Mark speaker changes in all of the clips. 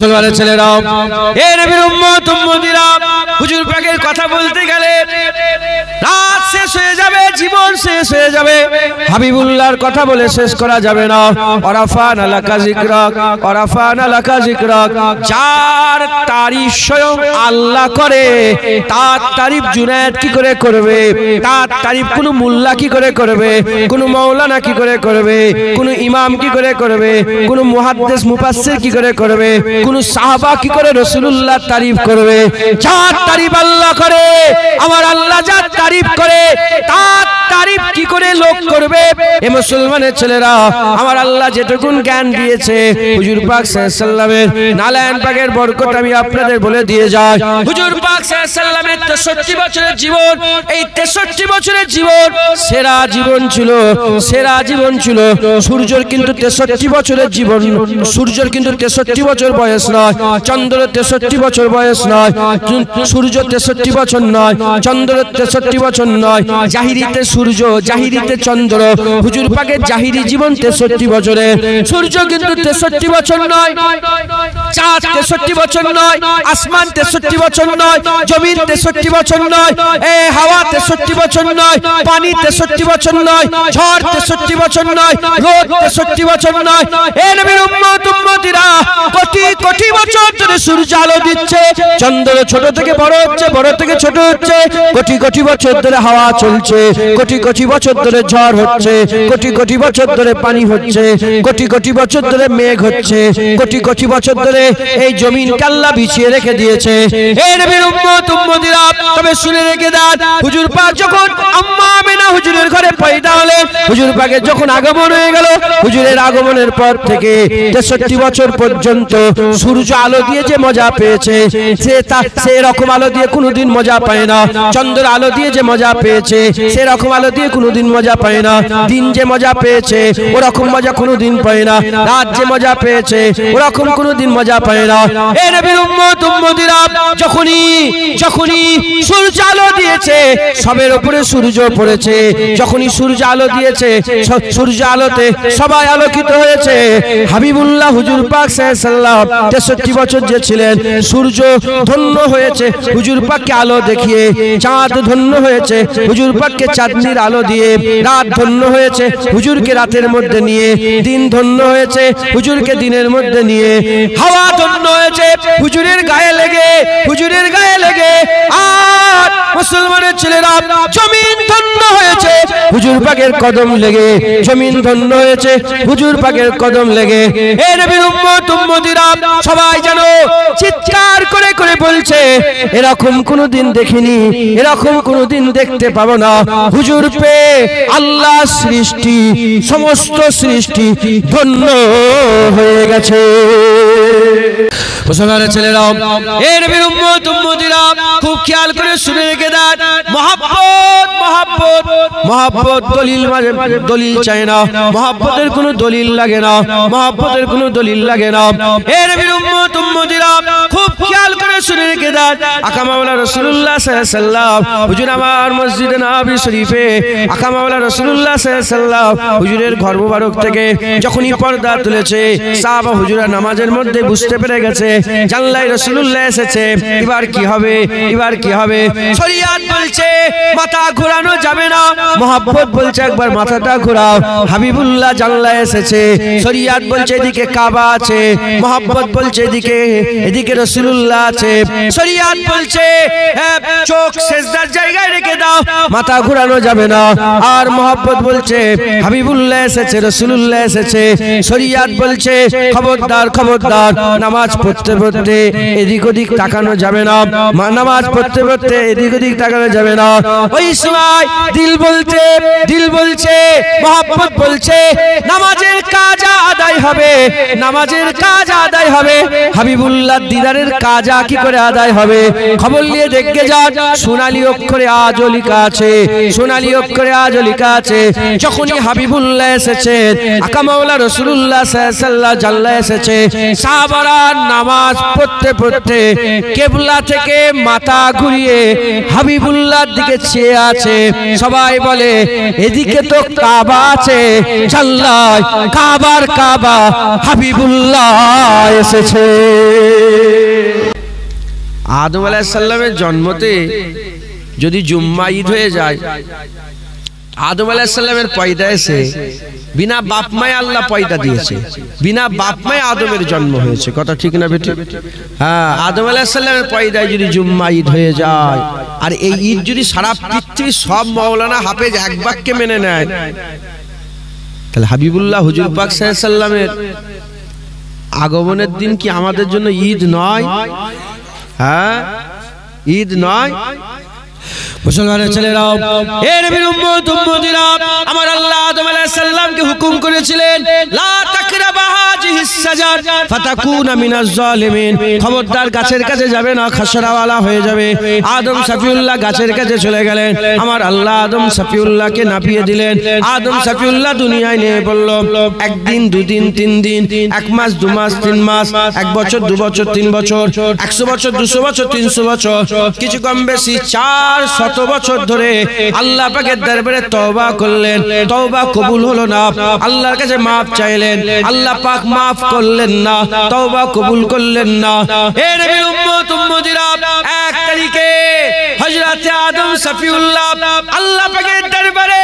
Speaker 1: মুসলমানের ছেলেরা, এ নবীর উম্মত উম্মতিরা, হুজুর পাকের কথা বলতে গেলে রাত শেষ হয়ে যাবে, জীবন শেষ হয়ে যাবে, হাবিবুল্লাহর কথা বলে শেষ করা যাবে না। ওয়ারাফানা লাকা যিকরাক, ওয়ারাফানা লাকা যিকরাক, যার তারিফ স্বয়ং আল্লাহ করে, তার তারিফ জুনায়েদ কি করে করবে, তার তারিফ কোন মোল্লা কি করে করবে, কোন মাওলানা কি করে করবে, কোন ইমাম কি করে করবে, কোন মুহাদ্দিস মুফাসসির কি করে করবে, কোন সাহাবা কি করে রাসূলুল্লাহ তারিফ করবে। যার তারিফ আল্লাহ করে, আমার আল্লাহ যার তারিফ করে, তার তারিফ কি করে লোক করবে? এ মুসলমানের ছেলেরা, আমার আল্লাহ যেটুকুন জ্ঞান দিয়েছে, হুজুর পাক সাল্লাল্লাহু আলাইহি ওয়াসাল্লামের নালায়েন পাকের বরকত আমি আপনাদের বলে দিয়ে যাই। হুজুর পাক সাল্লাল্লাহু আলাইহি ওয়াসাল্লামের 63 বছরের জীবন, এই 63 বছরের জীবন সেরা জীবন ছিল, সেরা জীবন ছিল। সূর্যের কিন্তু 63 বছরের জীবন, সূর্যের কিন্তু 63 বছর বয়স নয়, চন্দ্রের 63 বছর বয়স নয়, সূর্য 63 বছর নয়, চন্দ্রের 63 বছর নয়, জাহিরিতে সূর্য, জাহিরিতে চন্দ্র, হুজুর পাকের জাহিরি জীবন 63 বছরের। সূর্য কিন্তু 63 বছর নয়, চাঁদ 63 বছর নয়, আসমান 63 বছর নয়, জমিন 63 বছর নয়, এ হাওয়া 63 বছর নয়, পানি 63 বছর নয়, ঝড় 63 বছর নয়, রোদ 63 বছর নয়। এ নবীর উম্মত উম্মতিরা, কোটি কোটি বছর ধরে সূর্য আলো দিচ্ছে, চন্দ্র ছোট থেকে বড় হচ্ছে, বড় থেকে ছোট হচ্ছে, কোটি কোটি বছর ধরে হাওয়া চলছে, কোটি কোটি বছর ধরে ঝড় হচ্ছে, কোটি কোটি বছর ধরে পানি হচ্ছে, কোটি কোটি বছর ধরে মেঘ হচ্ছে, কোটি কোটি বছর ধরে এই জমিন কাল্লা বিছিয়ে রেখে দিয়েছে। এই নবীর উম্মত উম্মতিরা, তবে শুনে রেখে দেন, হুজুর পাক যখন আম্মা আমিনা হুজুরের ঘরে পয়দা হলেন, হুজুর পাকের যখন আগমন হয়ে গেল, হুজুরের আগমনের পর থেকে 63 বছর পর্যন্ত সূর্য আলো দিয়ে যে মজা পেয়েছে, সে রকম আলো দিয়ে কোনোদিন মজা পায় না। চন্দ্র আলো দিয়ে যে মজা পেয়েছে, সে রকম আলো দিয়ে কোনোদিন মজা পায় না। দিন যে মজা পেয়েছে, ওরকম মজা কোনোদিন পায় না। রাত যে মজা পেয়েছে, ওরকম কোনোদিন মজা পায় না। এ নবীর উম্মত উম্মতিরা, যখনই সূর্য আলো দিয়েছে, সবের উপরে সূর্য পড়েছে। যখনই সূর্য আলো দিয়েছে, সূর্য আলোতে সবাই আলোকিত হয়েছে। হাবিবুল্লাহ হুজুর পাক সাল্লাল্লাহু আলাইহি ওয়াসাল্লাম 63 বছর যে ছিলেন, সূর্য ধন্য হয়েছে হুজুর পাককে আলো দেখিয়ে, চাঁদ ধন্য হয়েছে হুজুর পাককে চাঁদনির আলো দিয়ে, রাত ধন্য হয়েছে হুজুরকে রাতের মধ্যে নিয়ে, দিন ধন্য হয়েছে হুজুরকে দিনের মধ্যে নিয়ে, হাওয়া ধন্য হয়েছে হুজুরের গায়ে লেগে, হুজুরের গায়ে লেগে। আর মুসলমানের ছেলেরা, জমিন ধন্য হয়েছে হুজুর পাকের কদম লেগে, জমিন ধন্য হয়েছে হুজুর পাকের কদম লেগে। এ নবীর উম্মত উম্মতিরা, সবাই জানো চিৎকার করে করে বলছে, এরকম কোনোদিন দেখিনি, এরকম কোনোদিন দেখতে পাবো না। হুজুর পে আল্লাহ সৃষ্টি, সমস্ত সৃষ্টি ধন্য হয়ে গেছে। মুসলমানের ছেলেরা, এ নবীর উম্মত উম্মতিরা, খুব খেয়াল করে শুনে রেখে দেন, মহব্বত মহব্বত মহব্বত দলিল দলিল চাই না, মহব্বতের কোনো দলিল লাগে না, মহব্বতের কোনো দলিল লাগে না। এ নবীর উম্মত উম্মতিরা, খুব খেয়াল করে শুনে রেখে দেন, আকা মাওলানা রাসূলুল্লাহ সাল্লাল্লাহু আলাইহি ওয়াসাল্লাম হুজুর আমার মসজিদে নববী শরীফে, আকা মাওলানা রাসূলুল্লাহ সাল্লাল্লাহু আলাইহি ওয়াসাল্লাম হুজুরের ঘর মুবারক থেকে যখনই পর্দা তুলেছে, সাহাবা হুজুরা নামাজের মধ্যে বুঝতে পেরে গেছে জানলাই রাসূলুল্লাহ এসেছে। এবার কি হবে, এবার কি হবে? শরীয়ত বলছে মাথা ঘোরানো যাবে না, মহব্বত বলছে একবার মাথাটা ঘোরাও, হাবিবুল্লাহ জানলাই এসেছে। শরীয়ত বলছে এদিকে কাবা আছে, মহব্বত বলছে এদিকে রাসূলুল্লাহ আছে। শরীয়ত বলছে চোখ সিজদার জায়গায় রেখে দাও, মাথা ঘোরানো যাবে না। আর মহব্বত বলছে হাবিবুল্লাহ এসেছে, রাসূলুল্লাহ এসেছে। শরীয়ত বলছে খবরদার খবরদার, নামাজ পড়তে পড়তে এদিক ওদিক তাকানো যাবে না, নামাজ পড়তে পড়তে এদিক ওদিক তাকানো যাবে না। ওই সময় দিল বলছে মহব্বত বলছে নামাজের কাজ আদায় হবে, নামাজের কাজ আদায় হবে। হাবিবুল্লাহ দিদারের কাজ কি করে আদায় হবে? খবর নিয়ে দেখে যান, সোনালী অক্ষরে আজও লেখা আছে, সোনালী অক্ষরে আজও লেখা আছে। যখনই হাবিবুল্লাহ এসেছেন, আকা মাওলানা রাসূলুল্লাহ সাল্লাল্লাহু আলাইহি ওয়াসাল্লাম জানলা এসেছে, সাহাবারা নামাজ পড়তে পড়তে কিবলা থেকে মাথা ঘুরিয়ে হাবিবুল্লাহর দিকে চেয়ে আছে। সবাই সবাই বলে এদিকে তো কাবা আছে, জাল্লায় কাবার কাবা হাবিবুল্লাহ এসেছে। আদম আলাইহিস সালামের জন্মতে যদি জুম্মা ঈদ হয়ে যায়, আদম আলাইহিস সালামের পয়দায়েসে বিনা বাপ মায়ে আল্লাহ পয়দা দিয়েছে, বিনা বাপ মায়ে আদমের জন্ম হয়েছে। কথা ঠিক না বেটি? হ্যাঁ, আদম আলাইহিস সালামের পয়দায় যদি জুম্মা ঈদ হয়ে যায়, আর এই ঈদ যদি সারা পৃথিবীর সব মাওলানা হাফেজ এক বাক্যে মেনে নেয়, তাহলে হাবিবুল্লাহ হুজুর পাক সাল্লাল্লাহু আলাইহি সাল্লামের আগমনের দিন কি আমাদের জন্য ঈদ নয়? হ্যাঁ, ঈদ নয়? মুসলমানের ছেলেরাও, হে নবীর উম্মত উম্মতিরা, আমার আল্লাহ আদম আলাইহিস সালামকে হুকুম করেছিলেন লা তাকরাবা হাযিহিস সাজার ফাতাকুনা মিনাজ জালিমিন, খবরদার গাছের কাছে যাবে না, খাসরাওয়ালা হয়ে যাবে। আদম সাফিউল্লাহ গাছের কাছে চলে গেলেন। আমার আল্লাহ আদম সাফিউল্লাহকে নাপিয়ে দিলেন। আদম সাফিউল্লাহ দুনিয়ায় নিয়ে বলল, একদিন, দুদিন, 3 দিন, 1 মাস, 2 মাস, 3 মাস, 1 বছর, 2 বছর, 3 বছর, 100 বছর, 200 বছর, 300 বছর, কিছু কম বেশি 400 বছর ধরে আল্লাহ পাকের দরবারে তওবা করলেন। তওবা কবুল হলো না, আল্লাহর কাছে মাফ চাইলেন, আল্লাহ পাক মাফ করলেন না, তওবা কবুল করলেন না। হে নবীর উম্মত উম্মতিরা, 1 তারিখে হযরত আদম সাফিউল্লাহ আল্লাহ পাকের দরবারে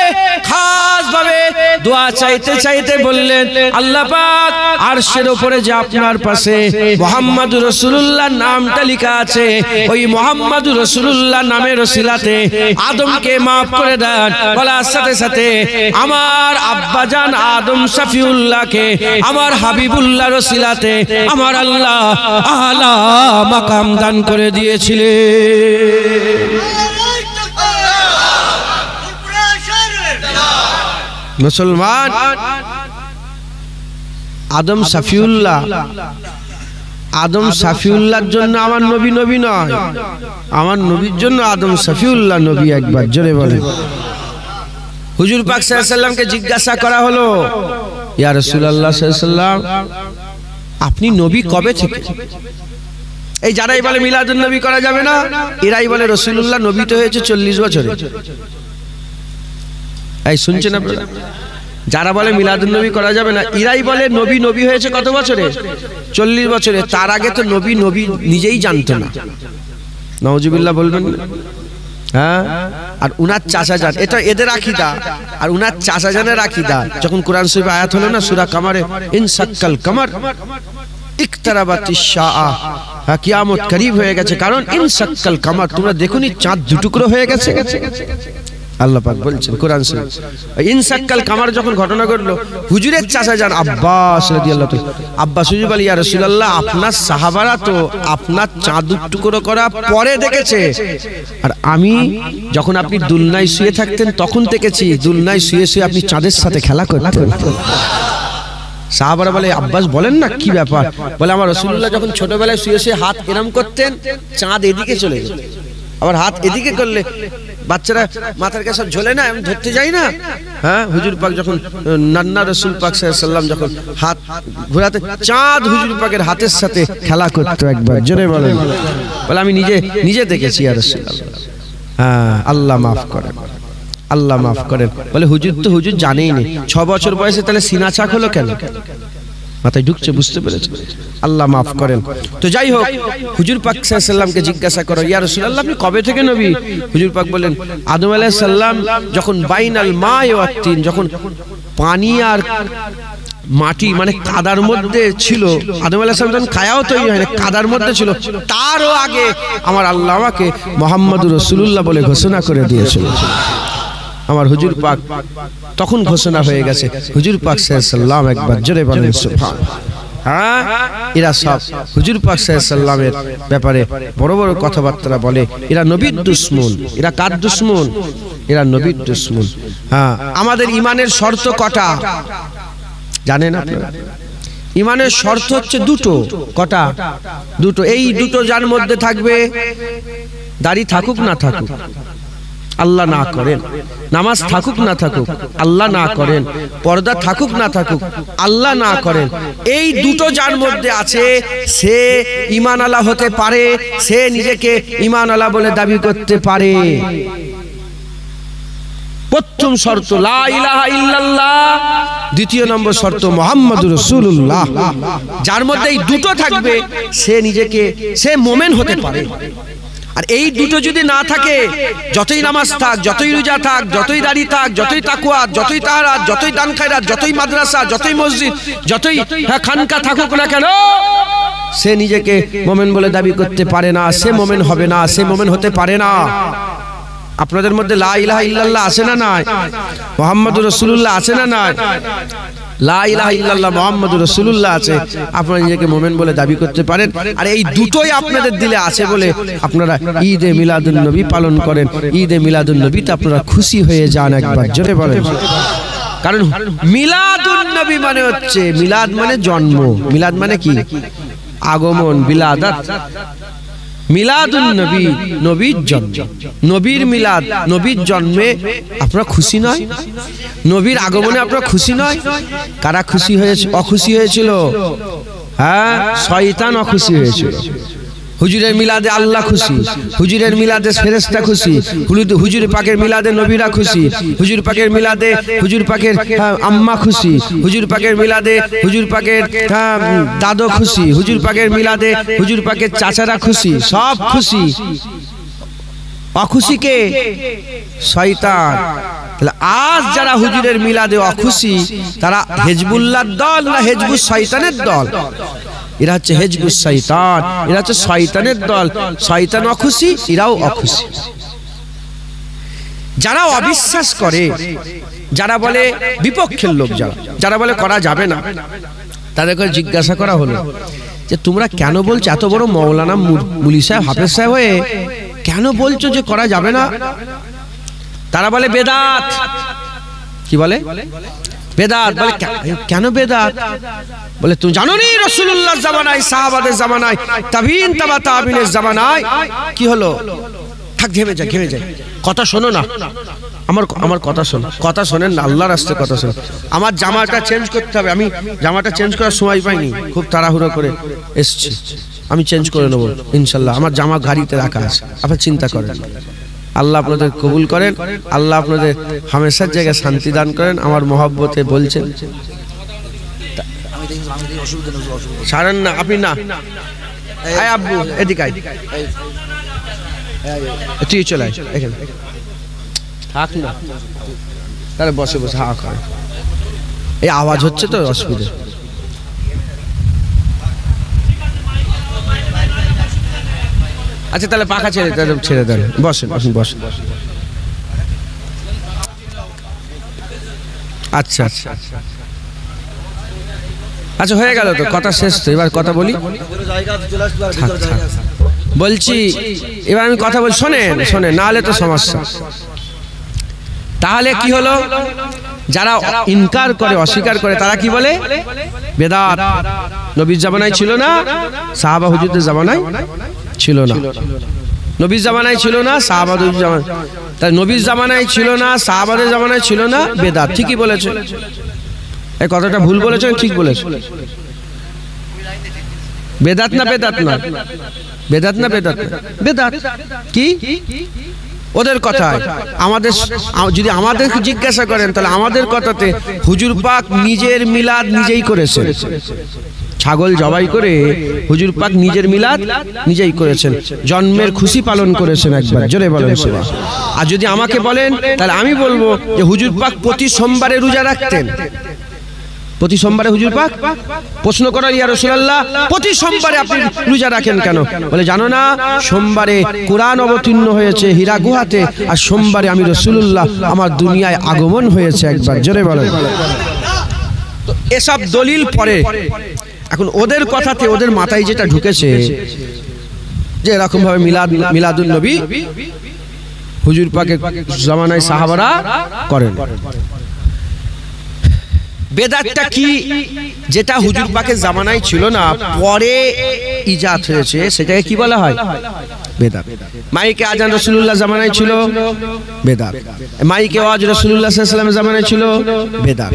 Speaker 1: খাস ভাবে দোয়া চাইতে চাইতে বললেন, আল্লাহ পাক আরশের উপরে যে আপনার পাশে মুহাম্মদুর রাসূলুল্লাহ নামটা লেখা আছে, ওই মুহাম্মদুর রাসূলুল্লাহ নামের ওসিলাতে আদমকে মাফ করে দেন। বলার সাথে সাথে আমার আব্বাজান আদম সাফিউল্লাহকে আমার হাবিবুল্লাহর ওসিলাতে আমার আল্লাহ আলা মাকাম দান করে দিয়েছিলেন। মুসলমান, আদম সাফিউল্লাহ, আদম সাফিউল্লাহর জন্য আমার নবী নবী নয়, আমার নবীর জন্য আদম সাফিউল্লাহ নবী। একবার জোরে বলেন। হুজুর পাক সাল্লাল্লাহু আলাইহি সাল্লামকে জিজ্ঞাসা করা হলো, ইয়া রাসূলুল্লাহ সাল্লাল্লাহু আলাইহি সাল্লাম, আপনি নবী কবে থেকে? এই যারাই বলে মিলাদুন নবী করা যাবে না, এরাই বলে রাসূলুল্লাহ নবী তো হয়েছে 40 বছরে। এই শুনছেন আপনারা? যারা বলে মিলাদুন নবী করা যাবে না, এরাই বলে নবী নবী হয়েছে কত বছরে? 40 বছরে। তার আগে তো নবী নবী নিজেই জানতো না। নাউজুবিল্লাহ বলবেন না? হ্যাঁ, আর উনার চাচা যান, এটা এদের আকীদা, আর উনার চাচা জানের আকীদা। যখন কোরআন শরীফে আয়াত হলো না সূরা কামারে, ইনসাক্কাল কামার ইকতারাবাতিশ শাআ, কিয়ামত করিব হয়ে গেছে। কারণ ইনসাক্কাল কামার, তোমরা দেখুনি চাঁদ দুটুকরো হয়ে গেছে। আল্লাহ পাক বলছেন কোরআন শরীফ, ইনসাক্কাল কামার যখন ঘটনা ঘটলো, হুজুরের চাচা যান আব্বাস রাদিয়াল্লাহু তাআলা, আব্বাস হুজুর বলে, ইয়া রাসূলুল্লাহ, আপনার সাহাবারা তো আপনার চাঁদ টুকরো করা পরে দেখেছে, আর আমি যখন আপনি দুলনায় শুয়ে থাকতেন তখন দেখেছি, দুলনায় শুয়ে শুয়ে আপনি চাঁদের সাথে খেলা করতেন। সাহাবারা বলে, আব্বাস বলেন না কি ব্যাপার? বলে, আমার রাসূলুল্লাহ যখন ছোটবেলায় শুয়ে শুয়ে হাত এরম করতেন, চাঁদ এদিকে চলে যেত, আবার হাত এদিকে করলে বাচ্চারা মাথার কাছে সব ঝোলে না, আমি ধরতে যাই না। হ্যাঁ, হুজুর পাক যখন নান্না রাসূল পাক সাল্লাল্লাহু আলাইহি সাল্লাম যখন হাত ঘোরাতে, চাঁদ হুজুর পাকের হাতের সাথে খেলা করতো। একবার জোরে বলেন। বলে, আমি নিজে দেখেছি ইয়া রাসূলুল্লাহ। হ্যাঁ, আল্লাহ মাফ করেন, আল্লাহ মাফ করেন। বলে, হুজুর তো হুজুর জানেই না, 6 বছর বয়সে তাহলে সিনা চাক হলো কেন? মাথায় ঢুকছে, বুঝতে পেরেছে? আল্লাহ মাফ করেন। তো যাই হোক, হুজুর পাক সাল্লাল্লাহু আলাইহি সাল্লামকে জিজ্ঞাসা করো, ইয়া রাসূলুল্লাহ, আপনি কবে থেকে নবী? হুজুর পাক বলেন, আদম আলাইহিস সালাম যখন বাইনাল মা'i ওয়াত তিন, যখন পানি আর মাটি মানে কাদার মধ্যে ছিল, আদম আলাইহিস সালাম যখন কায়াও তৈরি হয় না, কাদার মধ্যে ছিল, তারও আগে আমার আল্লাহ আমাকে মুহাম্মদুর রাসূলুল্লাহ বলে ঘোষণা করে দিয়েছিল। আমার হুজুর পাক তখন ঘোষণা হয়ে গেছে হুজুর পাক সাল্লাল্লাহু আলাইহি সাল্লাম। একবার জোরে বলেন সুবহানাল্লাহ। হ্যাঁ, এরা সব হুজুর পাক সাল্লাল্লাহু আলাইহি সাল্লামের ব্যাপারে বড় বড় কথাবার্তা বলে। এরা নবীর দুশমন। এরা কার দুশমন? এরা নবীর দুশমন। হ্যাঁ, আমাদের ঈমানের শর্ত কটা জানেন আপনারা? ঈমানের শর্ত হচ্ছে দুটো। কটা? দুটো। এই দুটো যার মধ্যে থাকবে, দাড়ি থাকুক না থাকুক আল্লাহ না করেন, নামাজ থাকুক না থাকুক আল্লাহ না করেন, পর্দা থাকুক না থাকুক আল্লাহ না করেন, এই দুটো যার মধ্যে আছে সে ঈমান আলা হতে পারে, সে নিজেকে ঈমান আলা বলে দাবি করতে পারে। প্রথম শর্ত লা ইলাহা ইল্লাল্লাহ, দ্বিতীয় নম্বর শর্ত মুহাম্মাদুর রাসূলুল্লাহ। যার মধ্যে এই দুটো থাকবে সে নিজেকে সে মুমিন হতে পারে। আর এই দুটো যদি না থাকে, যতই নামাজ থাক, যতই রোজা থাক, যতই দাড়ি থাক, যতই তাকওয়া, যতই তাহারাত, যতই দান খায়রাত, যতই মাদ্রাসা, যতই মসজিদ, যতই খানকা থাকুক না কেন, সে নিজেকে মুমিন বলে দাবি করতে পারে না, সে মুমিন হবে না, সে মুমিন হতে পারে না। আপনাদের মধ্যে লা ইলাহা ইল্লাল্লাহ আছে না নাই? মুহাম্মাদুর রাসূলুল্লাহ আছে না নাই? লা ইলাহা ইল্লাল্লাহ মুহাম্মাদুর রাসূলুল্লাহ আছে, আপনারা নিজেকে মুমিন বলে দাবি করতে পারেন। আর এই দুটোই আপনাদের দিলে আছে বলে আপনারা ঈদে মিলাদুন নবী পালন করেন। ঈদে মিলাদুন নবীতে আপনারা খুশি হয়ে যান, একবার জোরে বলেন। কারণ মিলাদুন নবী মানে হচ্ছে, মিলাদ মানে জন্ম, মিলাদ মানে কি? আগমন, বিলাদাত। মিলাদুন নবী, নবীর জন্ম, নবীর মিলাদ, নবীর জন্মে আপনারা খুশি নয়? নবীর আগমনে আপনারা খুশি নয়? কারা খুশি হয়েছে? অখুশি হয়েছিল? হ্যাঁ, শয়তান অখুশি হয়েছিল। হুজুরের মিলাদে আল্লাহ খুশি, হুজুরের মিলাদে ফেরেশতা খুশি, হুজুর পাকের মিলাদে নবীরা খুশি, হুজুর পাকের মিলাদে হুজুর পাকের আম্মা খুশি, হুজুর পাকের মিলাদে হুজুর পাকের দাদু খুশি, হুজুর পাকের মিলাদে হুজুর পাকের চাচারা খুশি, সব খুশি। অখুশি কে? শয়তান। তাহলে আজ যারা হুজুরের মিলাদে অখুশি, তারা হিজবুল্লাহর দল না হিজবুস শয়তানের দল? এরা হচ্ছে হিজবুস শয়তান, এরা হচ্ছে শয়তানের দল। শয়তান অখুশি, এরাও অখুশি। যারা অবিশ্বাস করে, যারা বলে বিপক্ষের লোক, যারা বলে করা যাবে না, তাদেরকে জিজ্ঞাসা করা হলো যে তোমরা কেন বলছো, এত বড় মৌলানা মুলি সাহেব হাফেজ সাহেব হয়ে কেন বলছো যে করা যাবে না? তারা বলে বেদাত। কি বলে? বেদাত। বলে কেন বেদাত? বলে তুমি জানো নি রাসূলুল্লাহর জামানায়, সাহাবাদের জামানায়, তাবিঈন, তাবা তাবিনের জামানায় কি হলো? থাক, ঘেমে যায়। কথা শোনো না, আমার কথা শোনো, কথা শোনেন না, আল্লাহর রাস্তে কথা শোনো। আমার জামাটা চেঞ্জ করতে হবে, আমি জামাটা চেঞ্জ করার সময় পাইনি, খুব তাড়াহুড়ো করে এসেছি, আমি চেঞ্জ করে নেবো ইনশাল্লাহ। আমার জামা গাড়িতে রাখা আছে, আপনারা চিন্তা করেন। আল্লাহ আপনাদের কবুল করেন, আল্লাহ আপনাদের হামেশার জায়গায় শান্তি দান করেন। আমার মহব্বতে বলছেন সারেন না, আপনি না, আয় আব্বু এদিকে আয়, তুই চলে আয় এখানে, থাক না, তাহলে বসে বসে হা করে, এই আওয়াজ হচ্ছে তো অসুবিধা। আচ্ছা তাহলে পাখা ছেড়ে দেন, বসেন আপনি বসেন। আচ্ছা আচ্ছা আচ্ছা, হয়ে গেল তো, কথা শেষ তো, এবার কথা বলি। বলছি এবার আমি কথা বলি, শোনেন, না হলে তো সমস্যা। তাহলে কি হলো? যারা ইনকার করে, অস্বীকার করে, তারা কি বলে? বেদাত। নবীর জামানায় ছিল না, সাহাবা হুজুরদের জামানায় ছিল না, নবীর জামানায় ছিল না, সাহাবাদের জামানায়, তাই নবীর জামানায় ছিল না, সাহাবাদের জামানায় ছিল না, বেদাত। ঠিকই বলেছে, এই কথাটা ভুল বলেছেন, ঠিক বলেছে। বেদাত না বেদাত না, বেদাত না বেদাত না, বেদাত কি ওদের কথায়। আমাদের যদি আমাদেরকে জিজ্ঞাসা করেন, তাহলে আমাদের কথাতে হুজুর পাক নিজের মিলাদ নিজেই করেছেন। ছাগল জবাই করে হুজুর পাক নিজের মিলাদ নিজেই করেছেন, জন্মের খুশি পালন করেছেন। একবার জোরে বলেন সুবহান। আর যদি আমাকে বলেন, তাহলে আমি বলবো যে হুজুর পাক প্রতি সোমবারে রোজা রাখতেন। প্রতি সোমবারে হুজুর পাক, প্রশ্ন করা, ইয়া রাসূলুল্লাহ প্রতি সোমবারে আপনি রোজা রাখেন কেন? বলে জানো না, সোমবারে কোরআন অবতীর্ণ হয়েছে হীরা গুহাতে, আর সোমবারে আমি রাসূলুল্লাহ আমার দুনিয়ায় আগমন হয়েছে। একবার জোরে বলেন। তো এসব দলিল পরে, এখন ওদের কথাতে, ওদের মাথায় যেটা ঢুকেছে যে এরকম ভাবে মিলাদুন নবী হুজুর পাকের জামানায় সাহাবারা করেন। বেদাতটা কি? যেটা হুজুর পাকের জামানায় ছিল না, পরে ইজাদ হয়েছে, সেটাকে কি বলা হয়? বেদাত। মাইকে আজান রাসূলুল্লাহ জামানায় ছিল, বেদাত। মাইকে ওয়াজ রাসূলুল্লাহ সাল্লাল্লাহু আলাইহি ওয়াসাল্লামের জামানায় ছিল, বেদাত।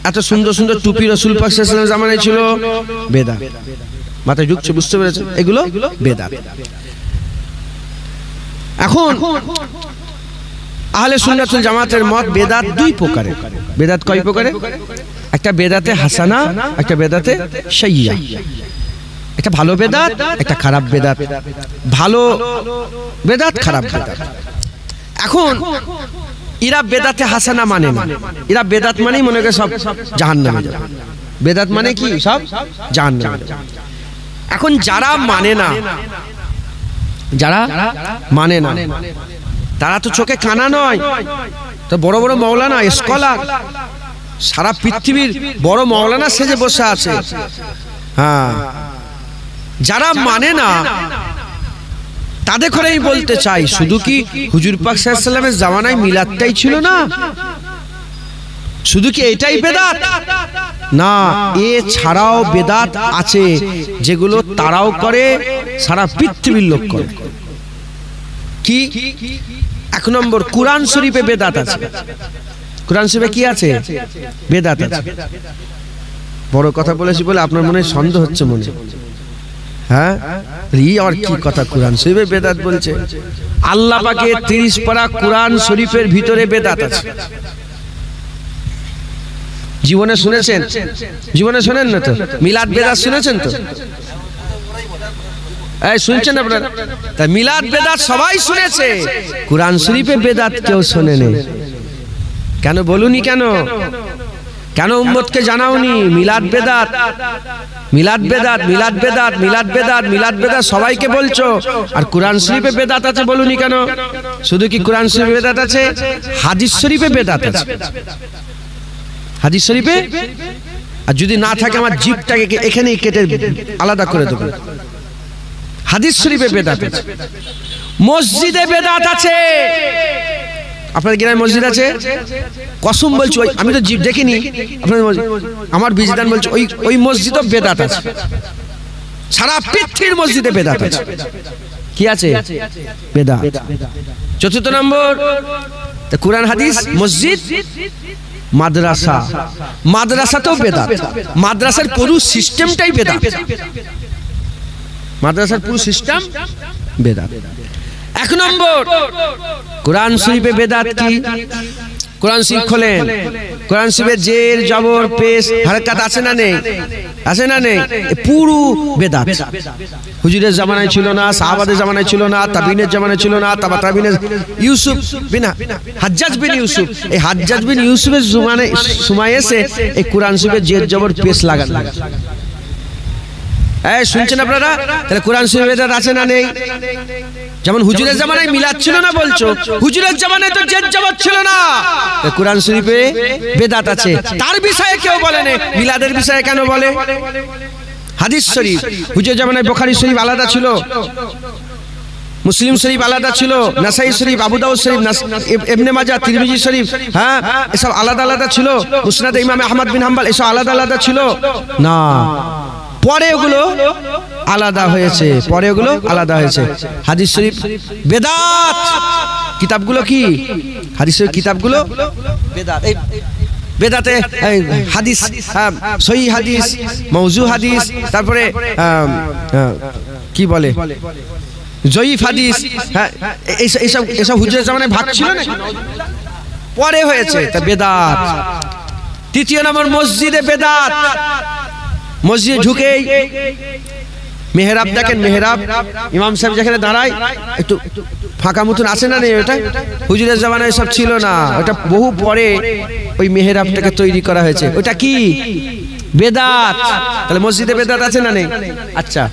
Speaker 1: এত সুন্দর সুন্দর টুপি রাসূল পাক সাল্লাল্লাহু আলাইহি ওয়াসাল্লামের জামানায় ছিল, বেদাত। মাথায় ঢুকছে, বুঝতে পেরেছেন? এগুলো বেদাত। এখন আহলে সুন্নাতুল জামাতের মত বেদাত দুই প্রকারের। বেদাত কয় প্রকারের? একটা বেদাতে হাসানা, একটা বেদাতে সাইয়্যা। একটা ভালো বেদাত, একটা খারাপ বেদাত। ভালো বেদাত, খারাপ বেদাত। এখন এরা বেদাতে হাসানা মানে না, এরা বেদাত মানেই মনে করে সব জাহান্নামে যাবে। বেদাত মানে কি? সব জাহান্নামে যাবে। এখন যারা মানে না, যারা মানে না তারা তো চোখে কানা নয়, তো বড় বড় মাওলানা স্কলার, সারা পৃথিবীর বড় মাওলানা সেজে বসে আছে। হ্যাঁ, যারা মানে না তাদের করেই বলতে চাই, শুধু কি হুজুর পাক সাল্লাল্লাহু আলাইহি ওয়াসাল্লামের জামানায় মিলাদটাই ছিল না? শুধু কি এটাই বেদাত? না, এ ছাড়াও বেদাত আছে যেগুলো তারাও করে, সারা পৃথিবীর লোক করে। কি? এক নম্বর, কুরআন শরীফে বেদাত আছে। কুরআন শরীফে কি আছে? বেদাত আছে। বড় কথা বলেছি বলে আপনার মনে সন্দেহ হচ্ছে মনে? হ্যাঁ, আর কি কথা, কুরআন শরীফে বেদাত বলছে? আল্লাহ পাকের 30 পারা কুরআন শরীফের ভিতরে বেদাত আছে। জীবনে শুনেছেন? জীবনে শোনেন না তো? মিলাদ বেদাত শুনেছেন তো? এই শুনছেন আপনারা? তা মিলাদ বেদাত সবাই শুনেছে, কুরআন শরীফে বেদাত কেউ শোনেনি। কেন বলুনি? কেন কেন উম্মতকে জানাওনি? মিলাদ বেদাত, মিলাদ বেদাত, মিলাদ বেদাত, মিলাদ বেদাত, মিলাদ বেদাত সবাইকে বলছো, আর কুরআন শরীফে বেদাত আছে বলুনি কেন? শুধু কি কুরআন শরীফে বেদাত আছে? হাদিস শরীফে বেদাত আছে। হাদিস শরীফে, আর যদি না থাকে আমার জিভটাকে এখানেই কেটে আলাদা করে দেবো। হাদিস শরীফে বেদাত আছে। মসজিদে বেদাত আছে। আপনাদের গ্রামে মসজিদ আছে? কসম বলছি, আমি তো জিভ দেখিনি, আপনাদের আমার বিজদান বলছে ওই মসজিদও বেদাত আছে। সারা পৃথিবীর মসজিদে বেদাত আছে। কি আছে? বেদাত। চতুর্থ নম্বর, কুরআন হাদিস, মসজিদ, মাদ্রাসা। মাদ্রাসাতেও বেদাত। মাদ্রাসার পুরো সিস্টেমটাই বেদাত। মাদ্রাসার পুরো সিস্টেম বেদাত। এক নম্বর, কুরআন শরীফে বেদাত কি? কুরআন শরীফ খোলেন, কুরআন শরীফে জের, জবর, পেশ, হারকাত আছে না নেই? আছে না নেই? পুরো বেদাত। হুজুরের জামানায় ছিল না, সাহাবাদের জামানায় ছিল না, তাবিনের জামানায় ছিল না, তাবিনের ইউসুফ বিন হাজ্জাজ বিন ইউসুফ, এই হাজ্জাজ বিন ইউসুফের সময় এসে এই কুরআন শরীফে জের, জবর, পেশ লাগানো। এই শুনছেন আপনারা? তাহলে কুরআন শরীফে বেদাত আছে না নেই? যেমন হুজুরের জামানায় মিলাদ ছিল না বলছো, হুজুরের জামানায় তো জেদ জবর ছিল না, কুরআন শরীফে বেদাত আছে। তার বিষয়ে কেউ বলে না, মিলাদের বিষয়ে কেন বলে? হাদিস শরীফ, হুজুরের জামানায় বুখারী শরীফ আলাদা ছিল, মুসলিম শরীফ আলাদা ছিল, নাসাই শরীফ, আবু দাউদ শরীফ, ইবনে মাজাহ, তিরমিজি শরীফ, হ্যাঁ, এসব আলাদা আলাদা ছিল। মুসনাদ ইমাম আহমদ বিন হাম্বল, এসব আলাদা আলাদা ছিল না। পরে ওগুলো আলাদা হয়েছে, পরে ওগুলো আলাদা হয়েছে। হাদিস শরীফ বেদাত। কিতাবগুলো কি? হাদিস শরীফ কিতাবগুলো বেদাত। এই বেদাতে হাদিস, সহিহ হাদিস, মওযু হাদিস, তারপরে কি বলে জয়ীফ হাদিস, হ্যাঁ, এসব হুজুরের জামানায় ভাগ ছিল না, পরে হয়েছে, তা বেদাত। তৃতীয় নম্বর, মসজিদে বেদাত। মসজিদে ঢুকেই মেহরাব দেখেন, মেহরাব ইমাম সাহেব যেখানে দাঁড়ায় একটু ফাঁকা মতন আছে না নেই? ওটা হুজুরের জামানায় সব ছিল না, ওটা বহু পরে ওই মেহরাবটাকে তৈরি করা হয়েছে। ওটা কি? বেদাত। তাহলে মসজিদে বেদাত আছে না নেই? আচ্ছা,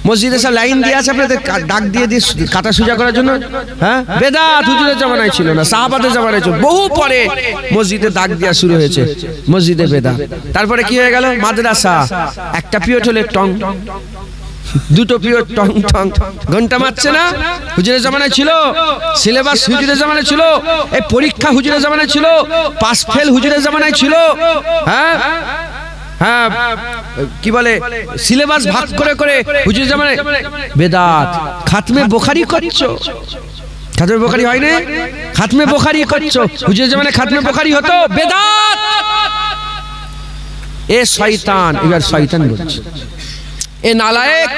Speaker 1: মসজিদে সব লাইন দিয়ে আছে আপনাদের ডাক দিয়ে দিয়ে কাটা সোজা করার জন্য, হ্যাঁ, বেদাত। হুজুরের জামানায় ছিল না, সাহাবাদের জামানায় ছিল, বহু পরে মসজিদে দাগ দেওয়া শুরু হয়েছে, মসজিদে বেদাত। তারপরে কি হয়ে গেল? মাদ্রাসা। একটা পিরিয়ড হলে টং, দুটো পিরিয়ড টং টং, ঘন্টা মারছে না? হুজুরের জামানায় ছিল। সিলেবাস হুজুরের জামানায় ছিল। এই পরীক্ষা হুজুরের জামানায় ছিল। পাস ফেল হুজুরের জামানায় ছিল। হ্যাঁ হ্যাঁ, কি বলে, সিলেবাস ভাগ করে করে হুজুরের জামানায় বেদাত। খাতমে বুখারী করছো, খাতমে বুখারী হয় না? খাতমে বুখারী করছো, হুজুরের জামানায় খাতমে বুখারী হতো, বেদাত। এ শয়তান, এবার শয়তান বলছে, এ নালায়েক,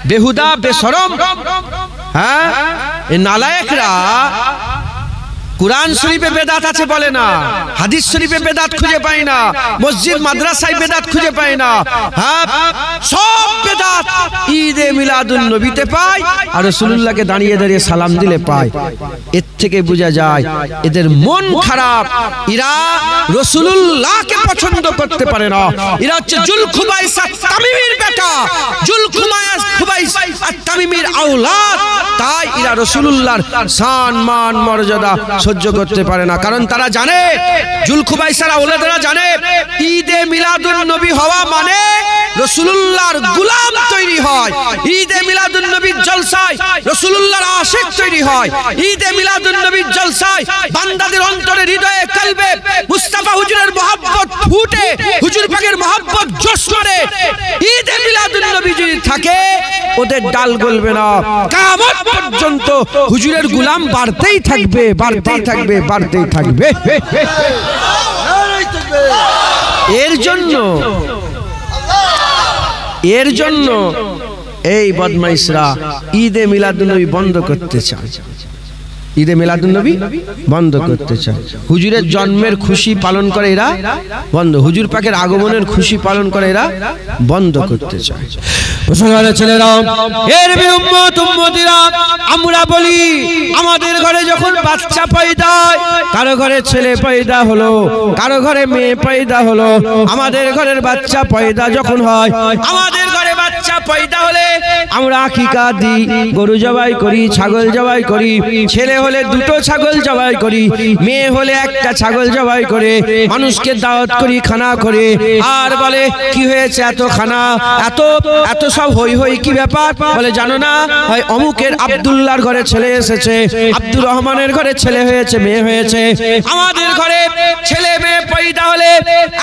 Speaker 1: বেহুদা, বেশরম, হ্যাঁ, এ নালায়েকরা কুরআন শরীফে বেদাত আছে বলে না, হাদিস শরীফে বেদাত খুঁজে পাই না, মসজিদ মাদ্রাসায় বেদাত খুঁজে পাই না। হ্যাঁ, সব বেদাত ঈদে মিলাদুন নবীতে পাই আর রাসূলুল্লাহকে দাঁড়িয়ে দাঁড়িয়ে সালাম দিলে পাই। এর থেকে বোঝা যায় এদের মন খারাপ, এরা রাসূলুল্লাহকে পছন্দ করতে পারে না। এরা হচ্ছে জুলখুবাইস আত-তামিমির বেটা, জুলখুবাইস আত-তামিমির আওলাদ। তাই এরা রাসূলুল্লাহর শান মান মর্যাদা সহ্য করতে পারে না, কারণ তারা জানে, জুলখুবাইসের আওলাদরা জানে ঈদে মিলাদুন নবী হওয়া মানে রাসূলুল্লাহর গোলাম তৈরি হয়। ঈদে মিলাদুন নবীর জলসায় রাসূলুল্লাহর আশিক তৈরি হয়। ঈদে মিলাদুন নবীর জলসায় বান্দাদের অন্তরে, হৃদয়ে, কলবে মুস্তাফা হুজুরের মহব্বত ফুটে, হুজুর পাকের মহব্বত জোশ করে। ঈদে মিলাদুন নবী যদি থাকে ওদের ডাল গলবে না, কিয়ামত পর্যন্ত হুজুরের গোলাম বাড়তেই থাকবে, বাড়তেই থাকবে, বাড়তেই থাকবে। এর জন্য এই বদমাইশরা ঈদে মিলাদুন নবী বন্ধ করতে চায়, ঈদে মিলাদুন নবী বন্ধ করতে চায়। হুজুরের জন্মের খুশি পালন করে এরা বন্ধ, হুজুর পাকের আগমনের খুশি পালন করে এরা বন্ধ করতে চায়। মুসলমানের ছেলেরা, এর উম্মত উম্মতিরা, আমরা বলি আমাদের ঘরে যখন বাচ্চা পয়দা হয়, কারো ঘরে ছেলে পয়দা হলো, কারো ঘরে মেয়ে পয়দা হলো, আমাদের ঘরের বাচ্চা পয়দা যখন হয়, আমাদের ঘরে বাচ্চা পয়দা হলে আমরা আকিকা দিই, গরু জবাই করি, ছাগল জবাই করি, ছেলে হলে দুটো ছাগল জবাই করি, মেয়ে হলে একটা ছাগল জবাই করে মানুষকে দাওয়াত করি, খানা করে, আর বলে কি হয়েছে এত খানা, এত এত সব হই হই কি ব্যাপার? বলে জানো না, হয় অমুকের আব্দুল্লাহর ঘরে ছেলে এসেছে, আব্দুর রহমানের ঘরে ছেলে হয়েছে, মেয়ে হয়েছে। আমাদের ঘরে ছেলে মেয়ে পয়দা হলে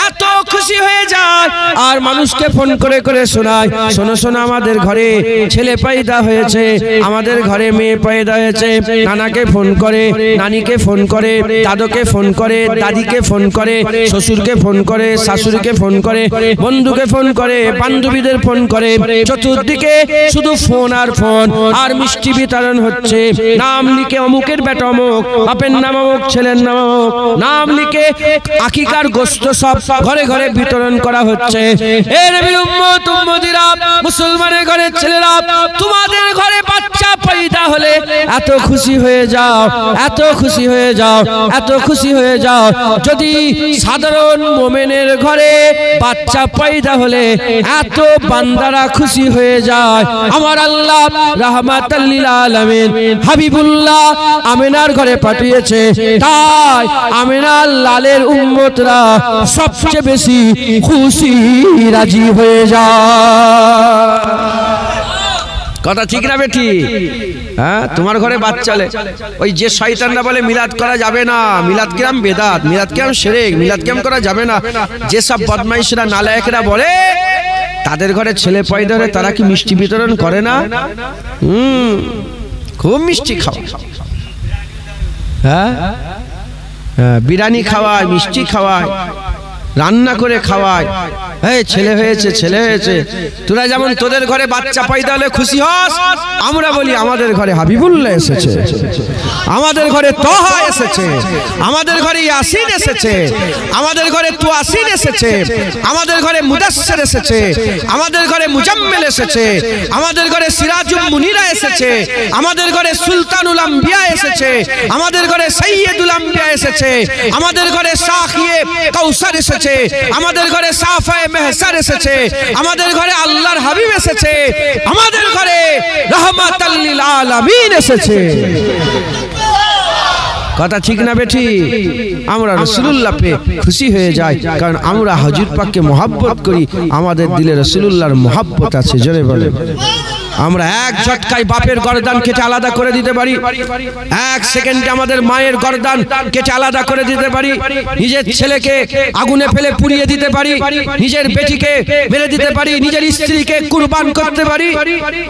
Speaker 1: এত খুশি হয়ে যায় আর মানুষকে ফোন করে করে শোনায়, শোনো শোনো আমাদের ঘরে ছেলে পয়দা হয়েছে, আমাদের ঘরে মেয়ে পয়দা হয়েছে। নানাকে ফোন করে, নানিকে ফোন করে, দাদুকে ফোন করে, দাদিকে ফোন করে, শ্বশুরকে ফোন করে, শাশুড়িকে ফোন করে, বন্ধুকে ফোন করে, বান্ধবীদের ফোন করে, চতুর্দিকে শুধু ফোন আর ফোন, আর মিষ্টি বিতরণ হচ্ছে। নাম লিখে অমুকের বেটা অমুক, বাপের নাম অমুক, ছেলের নাম অমুক, নাম লিখে আকিকার গোশত সব ঘরে ঘরে বিতরণ করা হচ্ছে। এর নবীর উম্মত উম্মতিরা, মুসলমানের ঘরের ছেলেরা, তোমাদের ঘরে বাচ্চা পয়দা হলে এত খুশি হয়ে যাও, এত খুশি হয়ে যাও, এত খুশি হয়ে যাও। যদি সাধারণ মোমেনের ঘরে বাচ্চা পয়দা হলে এত বান্দারা খুশি হয়ে যায়, আমার আল্লাহ রাহমাতাল লিল আলামিন হাবিবুল্লাহ আমিনার ঘরে পাঠিয়েছে, তাই আমিনার লালের উম্মতরা সবচেয়ে বেশি খুশি রাজি হয়ে যায়। কথা ঠিক না বেটি? হ্যাঁ, তোমার ঘরে বাচ্চা হলে ওই যে শয়তানরা বলে মিলাদ করা যাবে না, মিলাদ কিরাম বেদাত, মিলাদ কিরাম শিরক, মিলাদ কিরাম করা যাবে না, যে সব বদমাইশরা নালায়েকরা বলে, তাদের ঘরে ছেলে পয়দা হলে তারা কি মিষ্টি বিতরণ করে না? খুব মিষ্টি খাওয়া, হ্যাঁ, বিরিয়ানি খাওয়ায়, মিষ্টি খাওয়ায়, রান্না করে খাওয়ায়। এই ছেলে হয়েছে, ছেলে হয়েছে। তোরা যেমন তোদের ঘরে বাচ্চা পয়দা হলে খুশি হস, আমরা বলি আমাদের ঘরে হাবিবুল্লাহ এসেছে, আমাদের ঘরে তোহা এসেছে, আমাদের ঘরে ইয়াসিন এসেছে, আমাদের ঘরে তুয়াসিন এসেছে, আমাদের ঘরে মুদাসসির এসেছে, আমাদের ঘরে মুজাম্মিল এসেছে, আমাদের ঘরে সিরাজুল মুনিরা এসেছে, আমাদের ঘরে সুলতানুল আম্বিয়া এসেছে, আমাদের ঘরে সাইয়্যিদুল আম্বিয়া এসেছে, আমাদের ঘরে সাখিয়ে কাউসার এসেছে, আমাদের ঘরে সাফায়ে মেহসার এসেছে, আমাদের ঘরে আল্লাহর হাবিব এসেছে, আমাদের ঘরে রাহমাতাল লিল আলামিন এসেছে। কথা ঠিক না বেটি? আমরা রাসূলুল্লাহ পেয়ে খুশি হয়ে যাই, কারণ আমরা হুজুর পাককে মহব্বত করি, আমাদের দিলে রাসূলুল্লাহর মহব্বত আছে। জোরে বলে, আমরা এক ঝটকায় বাপের গর্দান কেটে আলাদা করে দিতে পারি, এক সেকেন্ডে আমাদের মায়ের গর্দান কেটে আলাদা করে দিতে পারি, নিজের ছেলেকে আগুনে ফেলে পুড়িয়ে দিতে পারি, নিজের বেটিকে মেরে দিতে পারি, নিজের স্ত্রীকে কুরবান করতে পারি।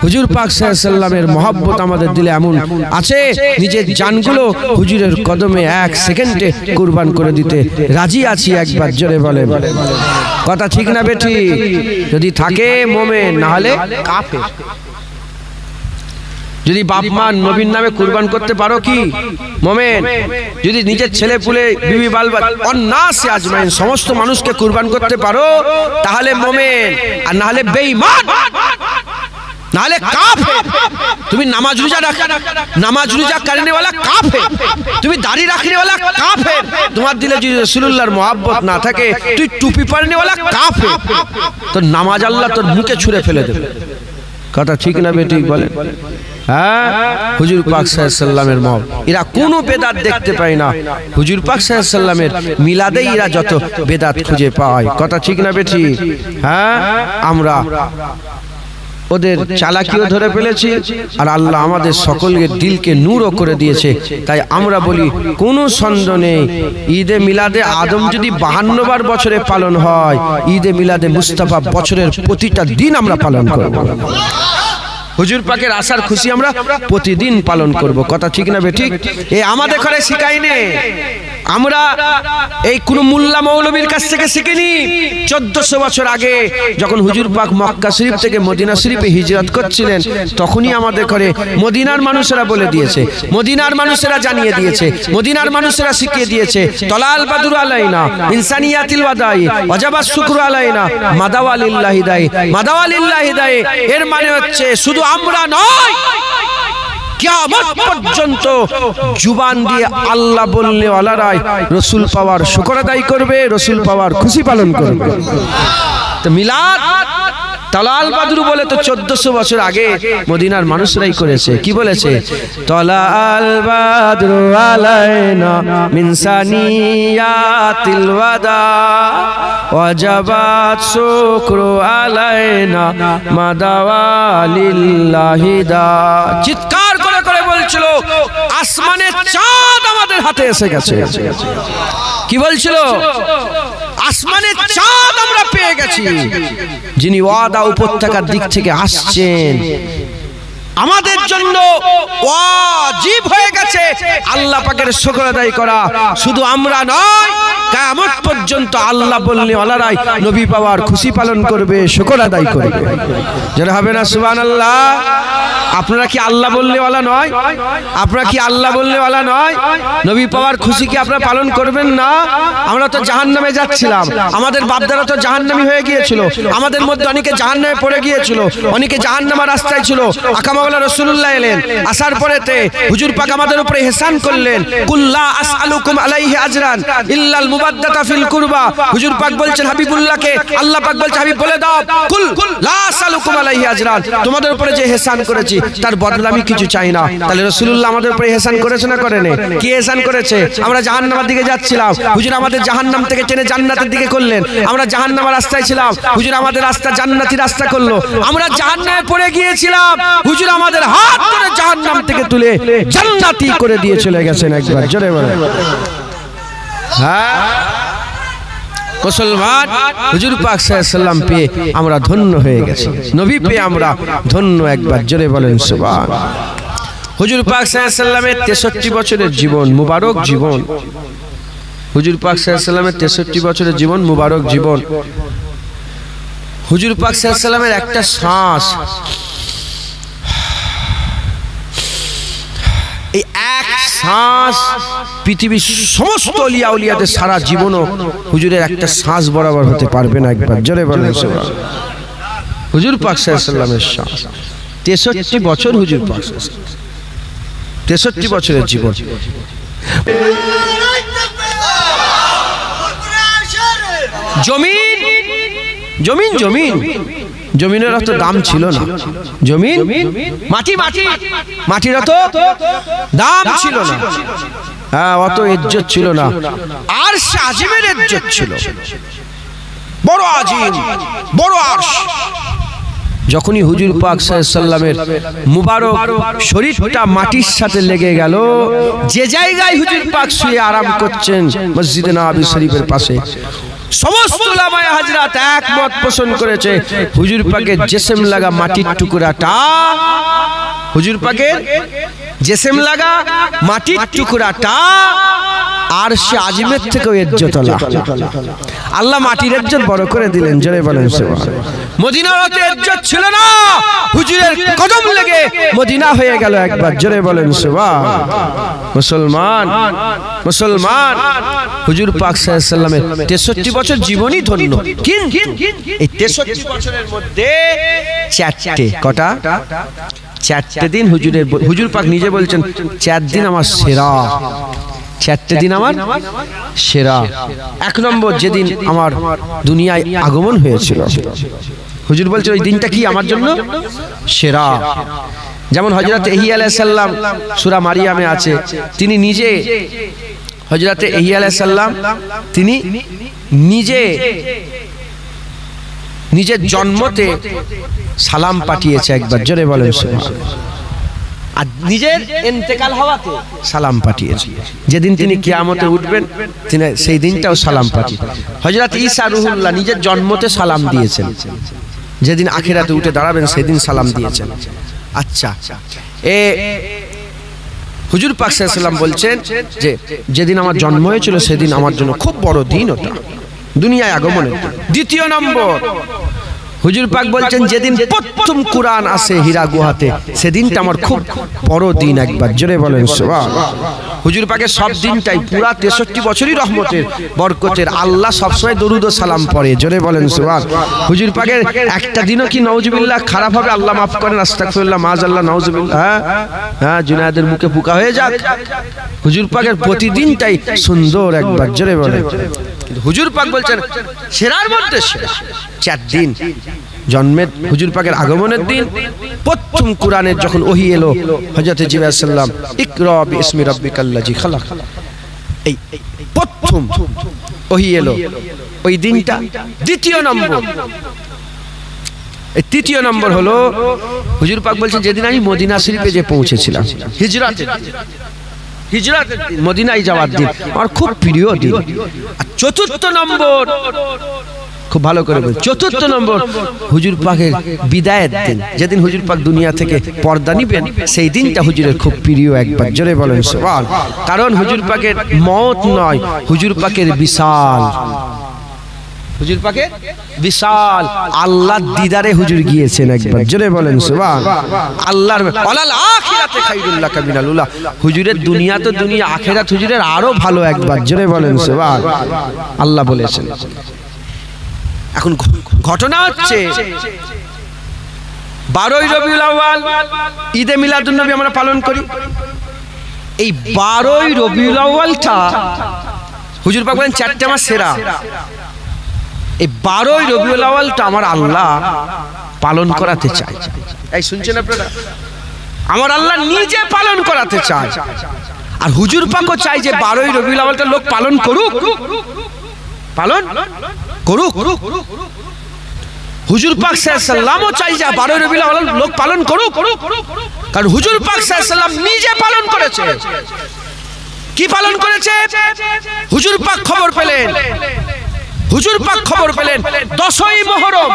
Speaker 1: হুজুর পাক সাল্লাল্লাহু আলাইহি সাল্লামের মহব্বত আমাদের দিলে এমন আছে, নিজের জানগুলো হুজুরের কদমে এক সেকেন্ডে কুরবান করে দিতে রাজি আছি। একবার জোরে বলেন, কথা ঠিক না বেটি? যদি থাকে মোমেন, না হলে কাফের। যদি বাপ মা নবীর নামে কুরবান করতে পারো কি মোমেন? যদি নিজের ছেলে পুলে বিবি বালবা অন্নাসে আজমাইন সমস্ত মানুষকে কুরবান করতে পারো তাহলে মোমেন, আর না হলে বেঈমান, না হলে কাফের। তুমি নামাজ রোজা করনে वाला কাফের, তুমি দাড়ি রাখনে वाला কাফের। তোমার দিলে যদি রাসূলুল্লাহর মহব্বত না থাকে তুই টুপি পরনে वाला কাফের। তো নামাজ আল্লাহ তোর মুখে ছুঁড়ে ফেলে দেবে। কথা ঠিক না বেঠিক বলেন? হ্যাঁ, হুজুর পাক সাল্লাল্লাহু আলাইহি ওয়াসাল্লামের মত এরা কোনো বেদাত দেখতে পায় না। হুজুর পাক সাল্লাল্লাহু আলাইহি ওয়াসাল্লামের মিলাদেই এরা যত বেদাত খুঁজে পায়। কথা ঠিক না বেঠিক? হ্যাঁ, আমরা ওদের চালাকিও ধরে ফেলেছি আর আল্লাহ আমাদের সকলের দিলকে নূরও করে দিয়েছে। তাই আমরা বলি কোনো সন্দেহ নেই, ঈদে মিলাদে আদম যদি 52 বার বছরে পালন হয়, ঈদে মিলাদে মুস্তাফা বছরের প্রতিটা দিন আমরা পালন করব। হুজুর পাকের আসার খুশি আমরা প্রতিদিন পালন করব। কথা ঠিক না বেঠিক? এই আমাদের ঘরে শিখাই নে, আমরা এই কোন মোল্লা মৌলবীর কাছ থেকে শিখিনি। 1400 বছর আগে যখন হুজুর পাক মক্কা শরীফ থেকে মদিনা শরীফে হিজরত করছিলেন তখনই আমাদের ঘরে মদিনার মানুষেরা বলে দিয়েছে, মদিনার মানুষেরা জানিয়ে দিয়েছে, মদিনার মানুষেরা শিখিয়ে দিয়েছে, তলাল বাদুর আলাইনা ইনসানিয়াতিল ওয়াদাই ওয়াজাবাস শুকরু আলাইনা মাদাওয়ালিল্লাহি দাই মাদাওয়ালিল্লাহি দাই। এর মানে হচ্ছে শুধু আমরা নয়, কিয়ামত পর্যন্ত জুবান দিয়ে আল্লাহ বললে ওয়ালারাই রাসূল পাওয়ার শুকর আদায় করবে, রাসূল পাওয়ার খুশি পালন করবে। তো মিলাদ তলাল বাদরু বলে তো 1400 বছর আগে মদিনার মানুষরাই করেছে। কি বলেছে? তলাল বাদরু আলাইনা মিন সানিয়াতিল ওয়াদা ওয়াজাবাত শুকরু আলাইনা মাদাওয়ালিল্লাহি দা। চিৎকার করে করে বলছিল আসমানের চাঁদ আমাদের হাতে এসে গেছে। কি বলছিল? আসমানের চাঁদ আমরা পেয়ে গেছি। যিনি ওয়াদা উপত্যকার দিক থেকে আসছেন আমাদের জন্য ওয়াজিব হয়ে গেছে আল্লাহ পাকের শুকর আদায় করা। শুধু আমরা নয়, কিয়ামত পর্যন্ত আল্লাহ বললে ওয়ালারাই নবী পাওয়ার খুশি পালন করবে, শুকর আদায় করবে। যারা হবে না সুবহানাল্লাহ। আপনারা কি আল্লাহ বললে ওয়ালা নয়? আপনারা কি আল্লাহ বললে ওয়ালা নয়? নবী পাওয়ার খুশি কি আপনারা পালন করবেন না? আমরা তো জাহান্নামে যাচ্ছিলাম, আমাদের বাপদারা তো জাহান্নামী হয়ে গিয়েছিল, আমাদের মধ্যে অনেকে জাহান্নামে পড়ে গিয়েছিল, অনেকে জাহান্নামের রাস্তায় ছিল। আকামাওয়ালা রাসূলুল্লাহ এলেন, আসার পরেতে হুজুর পাক আমাদের উপরে ইহসান করলেন। কুল্লা আসআলুকুম আলাইহি আজরান ইল্লাল মুবাদ্দাতা ফিল কুরবা। হুজুর পাক বলছেন হাবিবুল্লাহকে, আল্লাহ পাক বলছে হাবিব বলে দাও কুল লা আসআলুকুম আলাইহি আজরান, তোমাদের উপরে যে ইহসান করেছি তার বদলা আমি কিছু চাই না। তাহলে রাসূলুল্লাহ আমাদের উপরে ইহসান করেছে না করেনি? কি ইহসান করেছে? আমরা জাহান্নামের দিকে যাচ্ছিলাম, হুজুর আমাদের জাহান্নাম থেকে টেনে জান্নাতের দিকে করলেন। আমরা জাহান্নামের রাস্তায় ছিলাম, হুজুর আমাদের রাস্তা জান্নাতি রাস্তা করলো। আমরা জাহান্নামে পড়ে গিয়েছিলাম, হুজুর আমাদের হাত ধরে জাহান্নাম থেকে তুলে জান্নাতি করে দিয়ে চলে গেছেন। একবার জোরে বলেন। হ্যাঁ, মুসলমান হুজুর পাক সাল্লাল্লাহু আলাইহি ওয়াসাল্লাম পেয়ে আমরা ধন্য হয়ে গেছি, নবী পেয়ে আমরা ধন্য। একবার জোরে বলেন সুবহানাল্লাহ। হুজুর পাক সাল্লাল্লাহু আলাইহি ওয়াসাল্লামের 63 বছরের জীবন, মুবারক জীবন। হুজুর পাক সাল্লাল্লাহু আলাইহি ওয়াসাল্লামের 63 বছরের জীবন, মুবারক জীবন। হুজুর পাক সাল্লাল্লাহু আলাইহি ওয়াসাল্লামের একটা শ্বাস, এই এক শ্বাস পৃথিবীর সমস্ত ওলিয়া উলিয়াদের সারা জীবনও হুজুরের একটা শ্বাস বরাবর হতে পারবে না। একবার জোরে বলেন সুবহানাল্লাহ। হুজুর পাক সাল্লাল্লাহু আলাইহি ওয়াসাল্লামের শ্বাস 63 বছর, হুজুর পাক 63 বছরের জীবন। জমিন জমিন জমিন জমিনের অত দাম ছিল না। জমিন মাটি মাটি মাটির অত দাম ছিল না। হ্যাঁ, অত ইজ্জত ছিল না। আর আজিমের ইজ্জত ছিল, বড় আজিম, বড় আরশ। যখনই হুজুর পাক সাল্লাল্লাহু আলাইহি ওয়াসাল্লামের মুবারক শরীরটা মাটির সাথে লেগে গেল, যে জায়গায় হুজুর পাক শুয়ে আরাম করছেন মসজিদে নববী শরীফের পাশে, সমস্ত উলামায়ে হাজরাত একমত পোষণ করেছে হুজুর পাকের জিসম লাগা মাটির টুকরাটা, হুজুর পাকের জিসম লাগা মাটির টুকরাটা আরশে আজিমের থেকেও ইজ্জতওয়ালা। আল্লাহ মাটির ইজ্জত বড় করে দিলেন, জোরে বলেন সুবহানাল্লাহ। মদিনার অত ইজ্জত ছিল না, হুজুরের কদম লেগে মদিনা হয়ে গেল একবার, জোরে বলেন সুবহানাল্লাহ। মুসলমান মুসলমান হুজুর পাক সাল্লাল্লাহু আলাইহি সাল্লামের 63 বছর জীবনই ধন্য। এই 63 বছরের মধ্যে চারটে, কটা? চারটে দিন হুজুর পাক নিজে বলছেন 4 দিন আমার সেরা, 4টে দিন আমার সেরা। 1 নম্বর যেদিন আমার দুনিয়ায় আগমন হয়েছিল, হুজুর বলছেন ওই দিনটা কি আমার জন্য সেরা। যেমন হযরত ইহ্যা আলাইহিস সালাম সূরা মারিয়ামে আছে, তিনি নিজে হযরত ইহ্যা আলাইহিস সালাম তিনি নিজের জন্মতে সালাম পাঠিয়েছে একবার, জোরে বলেন সুবহানাল্লাহ। আর নিজের ইন্তেকাল হওয়াতে সালাম পাঠিয়েছে। যেদিন তিনি কিয়ামতে উঠবেন তিনি সেই দিনটাও সালাম পাঠিয়েছেন। হযরত ঈসা রূহুল্লাহ নিজের জন্মতে সালাম দিয়েছেন, যেদিন আখিরাতে উঠে দাঁড়াবেন সেদিন সালাম দিয়েছেন। আচ্ছা, হুজুর পাক সাল্লাল্লাহু আলাইহি ওয়াসাল্লাম বলছেন যে যেদিন আমার জন্ম হয়েছিল সেদিন আমার জন্য খুব বড় দিন, ওটা দুনিয়ায় আগমনের। দ্বিতীয় নম্বর হুজুর পাক বলছেন যেদিন প্রথম কুরআন আসে হীরা গুহাতে সেদিনটা আমার খুব বড় দিন একবার, জোরে বলেন সুবহানাল্লাহ। হুজুর পাকের সব দিনটাই পুরা 63 বছরই রহমতের বরকতের, আল্লাহ সবসময় দরুদ ও সালাম পড়ে, জোরে বলেন সুবহানাল্লাহ। হুজুর পাকের একটা দিনও কি নাউজুবিল্লাহ খারাপ হবে? আল্লাহ মাফ করেন, আস্তাগফিরুল্লাহ, মাআযাল্লাহ, নাউজুবিল্লাহ। হ্যাঁ, জুনায়েদের মুখে পোকা হয়ে যাক। হুজুর পাকের প্রতিদিনটাই সুন্দর একবার, জোরে বলেন। কিন্তু হুজুর পাক বলছেন সেরার মধ্যে সেরা 4 দিন। জন্মের হুজুর পাকের আগমনের দিন, প্রথম কুরআনের যখন ওহী এলো হযরত জিবরাইল আলাইহিস সালাম, ইকরা বিইসমি রাব্বিকাল্লাযী খালাক, এই প্রথম ওহী এলো ওই দিনটা। দ্বিতীয় নম্বর, এই তৃতীয় নম্বর হলো হুজুর পাক বলছেন যেদিন আমি মদিনা শরীফে যে পৌঁছেছিলাম, হিজরাতের দিন, মদিনায় যাওয়ার দিন আমার খুব প্রিয় দিন। আর চতুর্থ নম্বর, খুব ভালো করে বল, চতুর্থ নম্বর হুজুর পাকের বিদায়ের দিন, যেদিন হুজুর পাক দুনিয়া থেকে পর্দা নিবেন সেই দিনটা হুজুরের খুব প্রিয় একবার, জোরে বলেন সুবহানাল্লাহ। কারণ হুজুর পাকের মওত নয়, হুজুর পাকের বিশাল, হুজুর পাকের বিশাল আল্লাহর দিদারে হুজুর গিয়েছেন একবার, জোরে বলেন সুবহানাল্লাহ। আল্লাহর ওয়ালাল আখিরাতে খায়রুল লাকা মিনাল উলা, হুজুরের দুনিয়া তো দুনিয়া, আখিরাত হুজুরের আরো ভালো একবার, জোরে বলেন সুবহানাল্লাহ। আল্লাহ বলেছেন। এখন ঘটনা হচ্ছে 12ই রবিউল আউয়াল ঈদে মিলাদুন নবী আমরা পালন করি। এই 12ই রবিউল আউয়ালটা হুজুর পাক বলেন 4টে মাস সেরা। এই 12ই রবিউল আউয়ালটা আমার আল্লাহ পালন করাতে চায়। এই শুনছেন আপনারা? আমার আল্লাহ নিজে পালন করাতে চায়। আর হুজুর পাকও চাই যে 12ই রবিউল আউয়ালটা লোক পালন করুক, পালন করুক। হুজুর পাক সাল্লাল্লাহু আলাইহি ওয়াসাল্লামও চাই যে 12ই রবিউল আউয়াল লোক পালন করুক, কারণ হুজুর পাক সাল্লাল্লাহু আলাইহি ওয়াসাল্লাম নিজে পালন করেছে। কি পালন করেছে? হুজুর পাক খবর পেলেন, হুজুর পাক খবর পেলেন 10ই মুহররম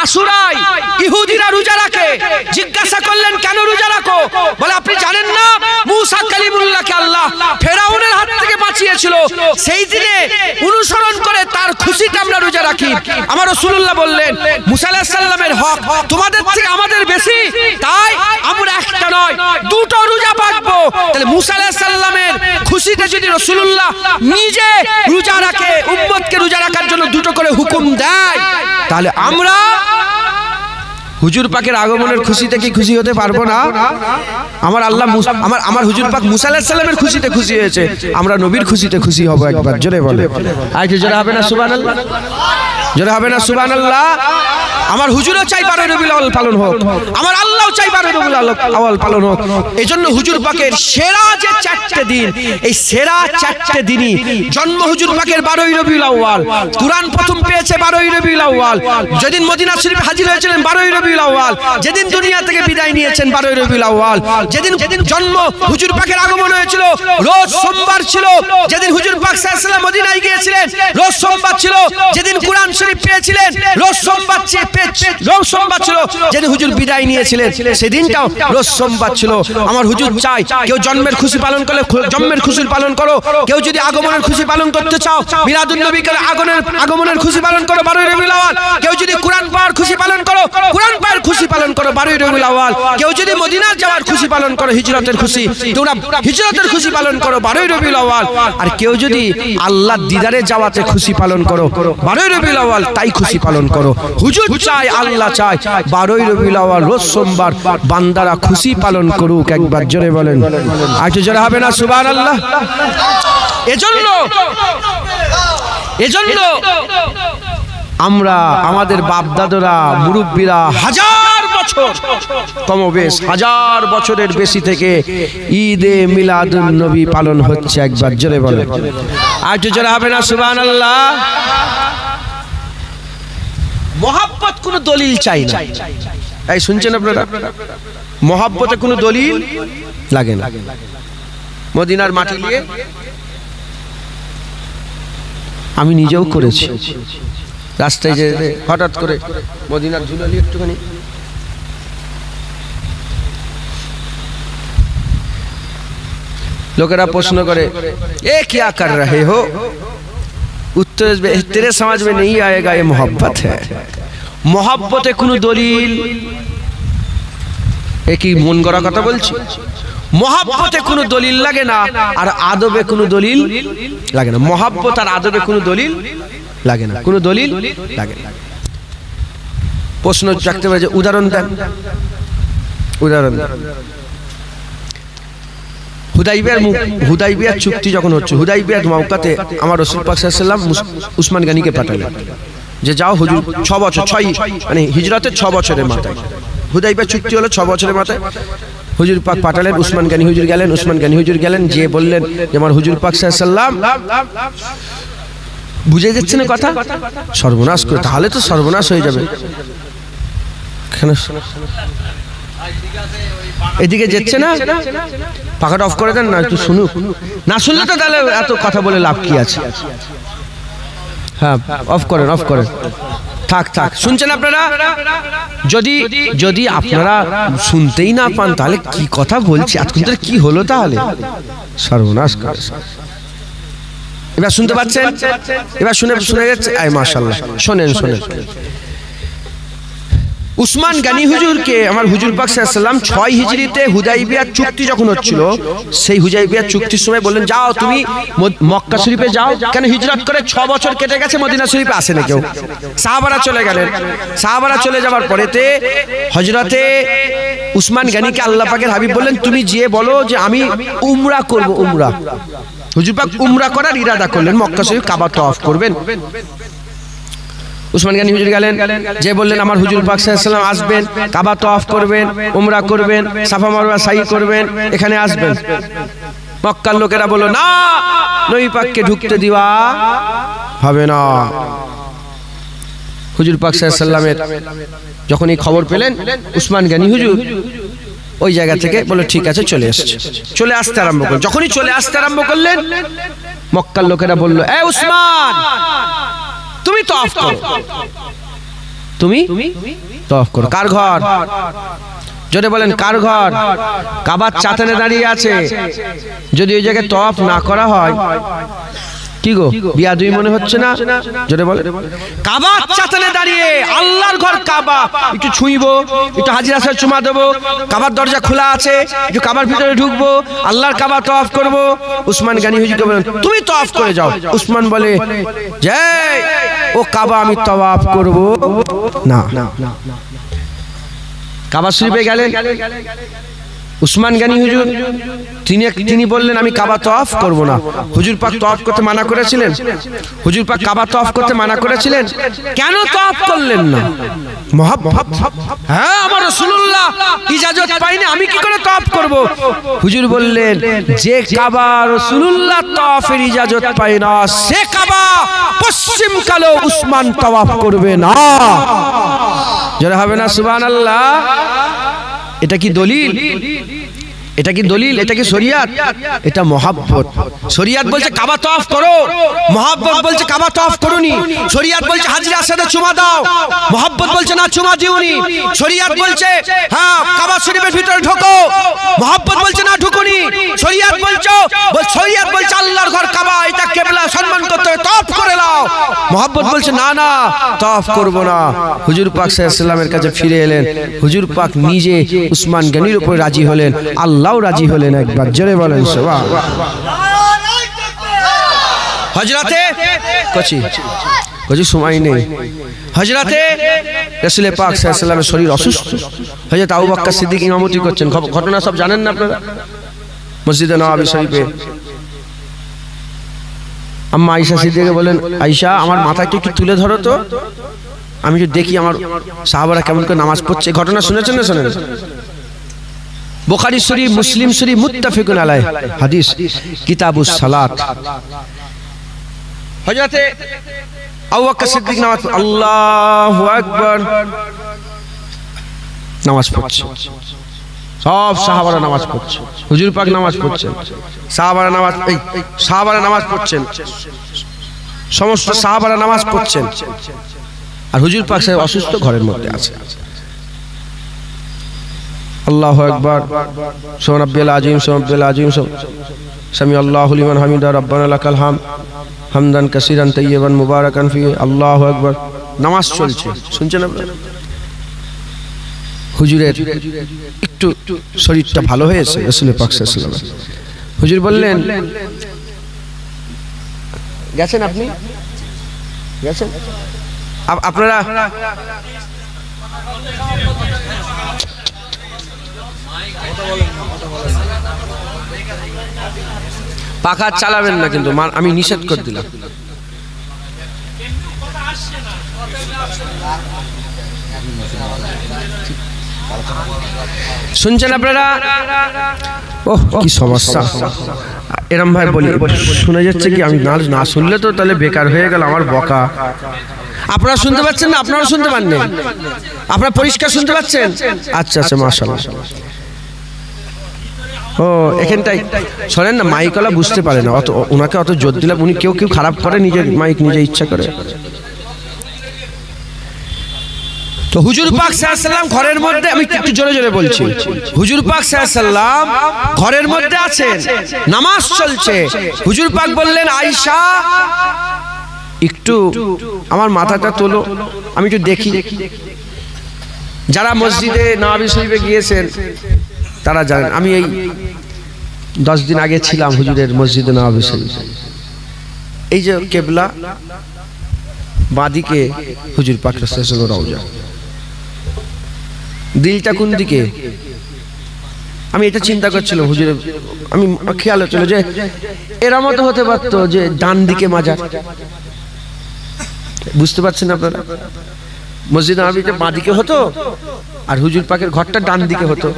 Speaker 1: আশুরায় ইহুদিরা রোজা রাখে। জিজ্ঞাসা করলেন কেন রোজা রাখো? বলে আপনি জানেন না মুসা কালিমুল্লাহকে আল্লাহ ফেরাউনের হাত থেকে বাঁচিয়েছিল, সেই দিনে অনুসরণ করে তার খুশিতে আমরা রোজা রাখি। আমার রাসূলুল্লাহ বললেন মুসা আলাইহিস সালামের হক তোমাদের থেকে আমাদের বেশি, তাই আমরা একটা নয় দুটো রোজা পাকবো। তাহলে মুসা আলাইহিস সালামের খুশিতে যদি রাসূলুল্লাহ নিজে রোজা রাখে, উম্মতকে রোজা রাখার জন্য দুটো করে হুকুম দেয়, তাহলে আমরা হুজুর পাকের আগমনের খুশিতে কি খুশি হতে পারবো না? আমার আল্লাহ আমার হুজুর পাক মুসা আলাইহিস সালামের খুশিতে খুশি হয়েছে, আমরা নবীর খুশিতে খুশি হব একবার, জোরে বলে। আর কি জোরে হবে না সুবহানাল্লাহ? জোরে হবে না সুবহানাল্লাহ? আমার হুজুরও চাই 12ই রবিউল আউয়াল পালন হোক, আমার আল্লাহও চাই 12ই রবিউল আউয়াল পালন হোক। এজন্য হুজুর পাকের সেরা যে 4টে দিন, এই সেরা 4টে দিনই জন্ম হুজুর পাকের 12ই রবিউল আউয়াল, কুরআন প্রথম পেয়েছে 12ই রবিউল আউয়াল, যেদিন মদিনা শরীফে হাজির হয়েছিলেন 12ই রবিউল আউয়াল, যেদিন দুনিয়া থেকে বিদায় নিয়েছেন 12ই রবিউল আউয়াল, যেদিন জন্ম হুজুর পাকের আগমন হয়েছিল রোজ সোমবার ছিল, যেদিন হুজুর পাক সাল্লাল্লাহু আলাইহি ওয়াসাল্লাম মদিনায় গিয়েছিলেন রোজ সোমবার ছিল, যেদিন কুরআন শরীফ পেয়েছিলেন রোজ সোমবার রোজ সোমবার ছিল, যেদিন হুজুর বিদায় নিয়েছিলেন সেদিনটাও রোজ সোমবার ছিল। আমার হুজুর চাই কেউ জন্মের খুশি পালন করলে জন্মের খুশি পালন করো, কেউ যদি আগমনের খুশি পালন করতে চাও মিলাদুন নবী করে আগমনের খুশি পালন করো 12ই রবিউল আউয়াল, কেউ যদি কুরআন পড়ার খুশি পালন করো কুরআন পড়ার খুশি পালন করো 12ই রবিউল আউয়াল, কেউ যদি মদিনা যাওয়ার খুশি পালন করো হিজরতের খুশি, তোমরা হিজরতের খুশি পালন করো 12ই রবিউল আউয়াল, আর কেউ যদি আল্লাহর দিদারে যাওয়াতে খুশি পালন করো 12ই রবিউল আউয়াল তাই খুশি পালন করো। হুজুর চাই, আল্লাহ চাই 12ই রবিউল আউয়াল রোজ সোমবার বান্দারা খুশি পালন করুক। একবার জোরে বলেন, আর একটু জোরে হবে না সুবহানাল্লাহ। এজন্য আমরা আমাদের বাপ দাদারা মুরব্বীরা হাজার বছর কমবেশ হাজার বছরের বেশি থেকে ঈদে মিলাদুন নবী পালন হচ্ছে। একবার জোরে বলেন, আর একটু জোরে হবে না সুবহানাল্লাহ। মহাব্বত কোনো দলিল চাই না, এই শুনছেন আপনারা, মহাব্বতে কোনো দলিল লাগে না। মদিনার মাটি নিয়ে আমি নিজেও করেছি, রাস্তায় যে হঠাৎ করে মদিনার ঝুলালি একটুখানি, লোকেরা প্রশ্ন করে এ क्या कर रहे हो, उत्तर तेरे समझ में नहीं आएगा ये मोहब्बत है। मोहब्बते কোনো দলিল, এ কি মন গড়া কথা বলছি? মোহাব্বতে কোনো দলিল লাগে না, আর আদবে কোনো দলিল লাগে না। মোহাব্বত আর আদবে কোনো দলিল লাগে না, কোনো দলিল লাগে না। প্রশ্ন রাখতে পারে যে উদাহরণ দেন, উদাহরণ দেন। হুদাইবিয়ার চুক্তি যখন হচ্ছে, হুদাইবিয়ার মওকাতে আমার রাসূল পাক সাল্লাল্লাহু আলাইহি ওয়াসাল্লাম উসমান গনিকে পাঠালেন যে যাও হুজুর 6 বছর, 6 মানে হিজরতের 6 বছরের মাথায় হুদাইবিয়া চুক্তি হলো, 6 বছরের মাথায় হুজুর পাক পাঠালেন। উসমান গনি হুজুর গেলেন, উসমান গনি হুজুর গেলেন, যে বললেন যে আমার হুজুর পাক সাল্লাল্লাহু আলাইহি ওয়াসাল্লাম, বুঝে যাচ্ছে না কথা, সর্বনাশ করে, তাহলে তো সর্বনাশ হয়ে যাবে। এদিকে যাচ্ছে না, পাখাটা অফ করে দেন না, একটু শুনুক, না শুনলে তো তাহলে এত কথা বলে লাভ কি আছে। হ্যাঁ অফ করেন, অফ করেন, থাক থাক, শুনছেন আপনারা? যদি আপনারা শুনতেই না পান তাহলে কি কথা বলছি, এতক্ষণ ধরে কি হলো, তাহলে সর্বনাশ করে। এবার শুনতে পাচ্ছেন? এবার শুনে যাচ্ছে, মাশাআল্লাহ, শোনেন শোনেন। উসমান গনি হুজুরকে আমার হুজুর পাক সাল্লাল্লাহু আলাইহি ওয়াসাল্লাম 6 হিজরিতে হুদাইবিয়া চুক্তি যখন হচ্ছিল, সেই হুদাইবিয়া চুক্তির সময় বললেন যাও তুমি মক্কা শরীফে যাও। কেন হিজরত করে 6 বছর কেটে গেছে, মদিনা শরীফে আসে না কেউ, সাহাবারা চলে গেলেন। সাহাবারা চলে যাওয়ার পরেতে হযরতে উসমান গনিকে আল্লাহ পাকের হাবিব বললেন তুমি গিয়ে বলো যে আমি উমরা করব, উমরা। হুজুর পাক উমরা করার ইরাদা করলেন, মক্কা শরীফ কাবা তওয়াফ করবেন। উসমান গনি হুজুর গেলেন, যে বললেন আমার হুজুর পাক সাল্লাল্লাহু আলাইহি ওয়াসাল্লাম আসবেন, কাবা তওয়াফ করবেন, উমরা করবেন, সাফা মারওয়া সাই করবেন, এখানে আসবেন। মক্কার লোকেরা বলল না, নবী পাককে ঢুকতে দেওয়া হবে না। হুজুর পাক সাল্লাল্লাহু আলাইহি ওয়াসাল্লামের যখন এই খবর পেলেন, উসমান গনি হুজুর ওই জায়গা থেকে বলে ঠিক আছে চলে আসছে, চলে আসতে আরম্ভ করলেন। যখনই চলে আসতে আরম্ভ করলেন, মক্কার লোকেরা বলল এ উসমান তুমি তওয়াফ করো, তুমি তওয়াফ করো। কার ঘর? যদি বলেন কার ঘর? কাবার চাতানে দাঁড়িয়ে আছে, যদি ওই জায়গায় তওয়াফ না করা হয় কি গো বিয়াদুই মনে হচ্ছে না? যদি বলেন কাবার চাতানে দাঁড়িয়ে, আল্লাহর ঘর কাবা, একটু ছুঁইবো, একটু হাজির আসার চুমা দেবো, কাবার দরজা খোলা আছে, একটু কাবার ভিতরে ঢুকবো, আল্লাহর কাবা তওয়াফ করবো। উসমান গনি হুজুরকে বলেন তুমি তওয়াফ করে যাও। উসমান বলে যে ও কাবা আমি তওয়াফ করব না। কাবা শরীফে গেলেন উসমান গনি হুজুর, তিনি বললেন আমি কাবা তওয়াফ করব না। হুজুর পাক তওয়াফ করতে মানা করেছিলেন, হুজুর পাক কাবা তওয়াফ করতে মানা করেছিলেন, কেন তওয়াফ করলেন না? মহব্বত। হ্যাঁ আমার রাসূলুল্লাহ ইজাজত পাইনি, আমি কি করে তওয়াফ করব? হুজুর বললেন যে কাবা রাসূলুল্লাহ তওয়াফের ইজাজত পায় না, সে কাবা পশ্চিম কালো উসমান তওয়াফ করবে না। যারা হবে না সুবহানাল্লাহ। এটা কি দলিল? এটা কি দলিল? এটা কি শরিয়াত? এটা মহাব্বত। শরিয়াত বলছে কাবা তওয়াফ করো, মহাব্বত বলছে কাবা তওয়াফ করোনি। শরিয়াত বলছে হাজরে আসওয়াদে চুমা দাও, মহাব্বত বলছে না চুমা দিওনি। শরিয়াত বলছে হ্যাঁ কাবা শরীফের ভিতরে ঢোকো, মহাব্বত বলছে না ঢুকুনি। শরিয়াত বলছে আল্লাহর ঘর কাবা, এটা কিবলা, সম্মান করতে হবে, তওয়াফ করে নাও। মহাব্বত বলছে না না তওয়াফ করব না। হুজুর পাক সাল্লাল্লাহু আলাইহি ওয়াসাল্লামের কাছে ফিরে এলেন। হুজুর পাক নিজে উসমান গনির উপর রাজি হলেন, আল্লাহও রাজি হলেন। একবার জোরে বলেন সুবহানাল্লাহ। হযরতে কচি সময় নেই। হযরতে রাসূল পাক সাল্লাল্লাহু আলাইহি ওয়াসাল্লামের শরীর অসুস্থ। হযরত আবু বকর সিদ্দিক ইমামতি করছেন। ঘটনা সব জানেন না আপনারা? মসজিদে নববী শরীফে আম্মা আয়েশা সিদ্দিকা বলেন, আয়েশা আমার মাথাটা একটু তুলে ধরো তো, আমি একটু দেখি আমার সাহাবারা কেমন করে নামাজ পড়ছে। ঘটনা শুনেছেন না শোনেন? বুখারী শরীফ, মুসলিম শরীফ, মুত্তাফিকুন আলাইহি হাদিস, কিতাবুস সালাত। হযরতে আবু বকর সিদ্দিক নামাজ, আল্লাহু আকবার, নামাজ পড়ছে। সব সাহাবারা নামাজ পড়ছে, হুজুর পাক নামাজ পড়ছেন, সাহাবারা নামাজ পড়ছেন, সমস্ত সাহাবারা নামাজ পড়ছেন, আর হুজুর পাক সাহেব অসুস্থ ঘরের মধ্যে আছে। আল্লাহু আকবার, সুবহানাল্লাহিল আযীম, সুবহানাল্লাহিল আযীম, সামি আল্লাহু লিমান হামিদা, রব্বানা লাকাল হামদ, হামদান কাসীরান তাইয়্যিবান মুবারাকান ফি। আল্লাহু আকবার, নামাজ চলছে। শুনছেন আপনারা? হুজুরের একটু শরীরটা ভালো হয়েছে। রাসূল পাক সাল্লাল্লাহু আলাইহি ওয়াসাল্লাম হুজুর বললেন, গেছেন আপনি? গেছেন আপনারা? পাখা চালাবেন না কিন্তু, আমি নিষেধ করে দিলাম। শুনছেন আপনারা? ওহ কি সমস্যা। এরম ভাই বলি, শুনে যাচ্ছে কি? আমি না শুনলে তো তাহলে বেকার হয়ে গেল আমার বকা। আপনারা শুনতে পাচ্ছেন না? আপনারা শুনতে পাননি? আপনারা পরিষ্কার শুনতে পাচ্ছেন? আচ্ছা আচ্ছা, মাশাআল্লাহ। ও এখানটাই শোনেন না, মাইকওয়ালা বুঝতে পারে না, অত ওনাকে অত জোর দিলাম। উনি কেউ খারাপ করে, নিজের মাইক নিজে ইচ্ছা করে। তো হুজুর পাক সাল্লাল্লাহু আলাইহি ওয়াসাল্লাম ঘরের মধ্যে, আমি একটু জোরে জোরে বলছি, হুজুর পাক সাল্লাল্লাহু আলাইহি ওয়াসাল্লাম ঘরের মধ্যে আছেন, নামাজ চলছে। হুজুর পাক বললেন, আয়েশা একটু আমার মাথাটা তোলো, আমি একটু দেখি। যারা মসজিদে নববী শরীফে গিয়েছেন তারা জানেন, আমি এই 10 দিন আগে ছিলাম হুজুরের মসজিদে নববী শরীফে। এই যে কিবলা, বাঁদিকে হুজুর পাক সাল্লাল্লাহু আলাইহি ওয়াসাল্লাম রওজা, দিলটা কোন দিকে? আমি এটা চিন্তা করছিলাম হুজুরের, আমি খেয়াল হচ্ছিল যে এর মতো হতে পারতো যে ডান দিকে মাজার। বুঝতে পারছেন আপনারা? মসজিদ নববীতে বাঁ দিকে হতো আর হুজুর পাকের ঘরটা ডান দিকে হতো,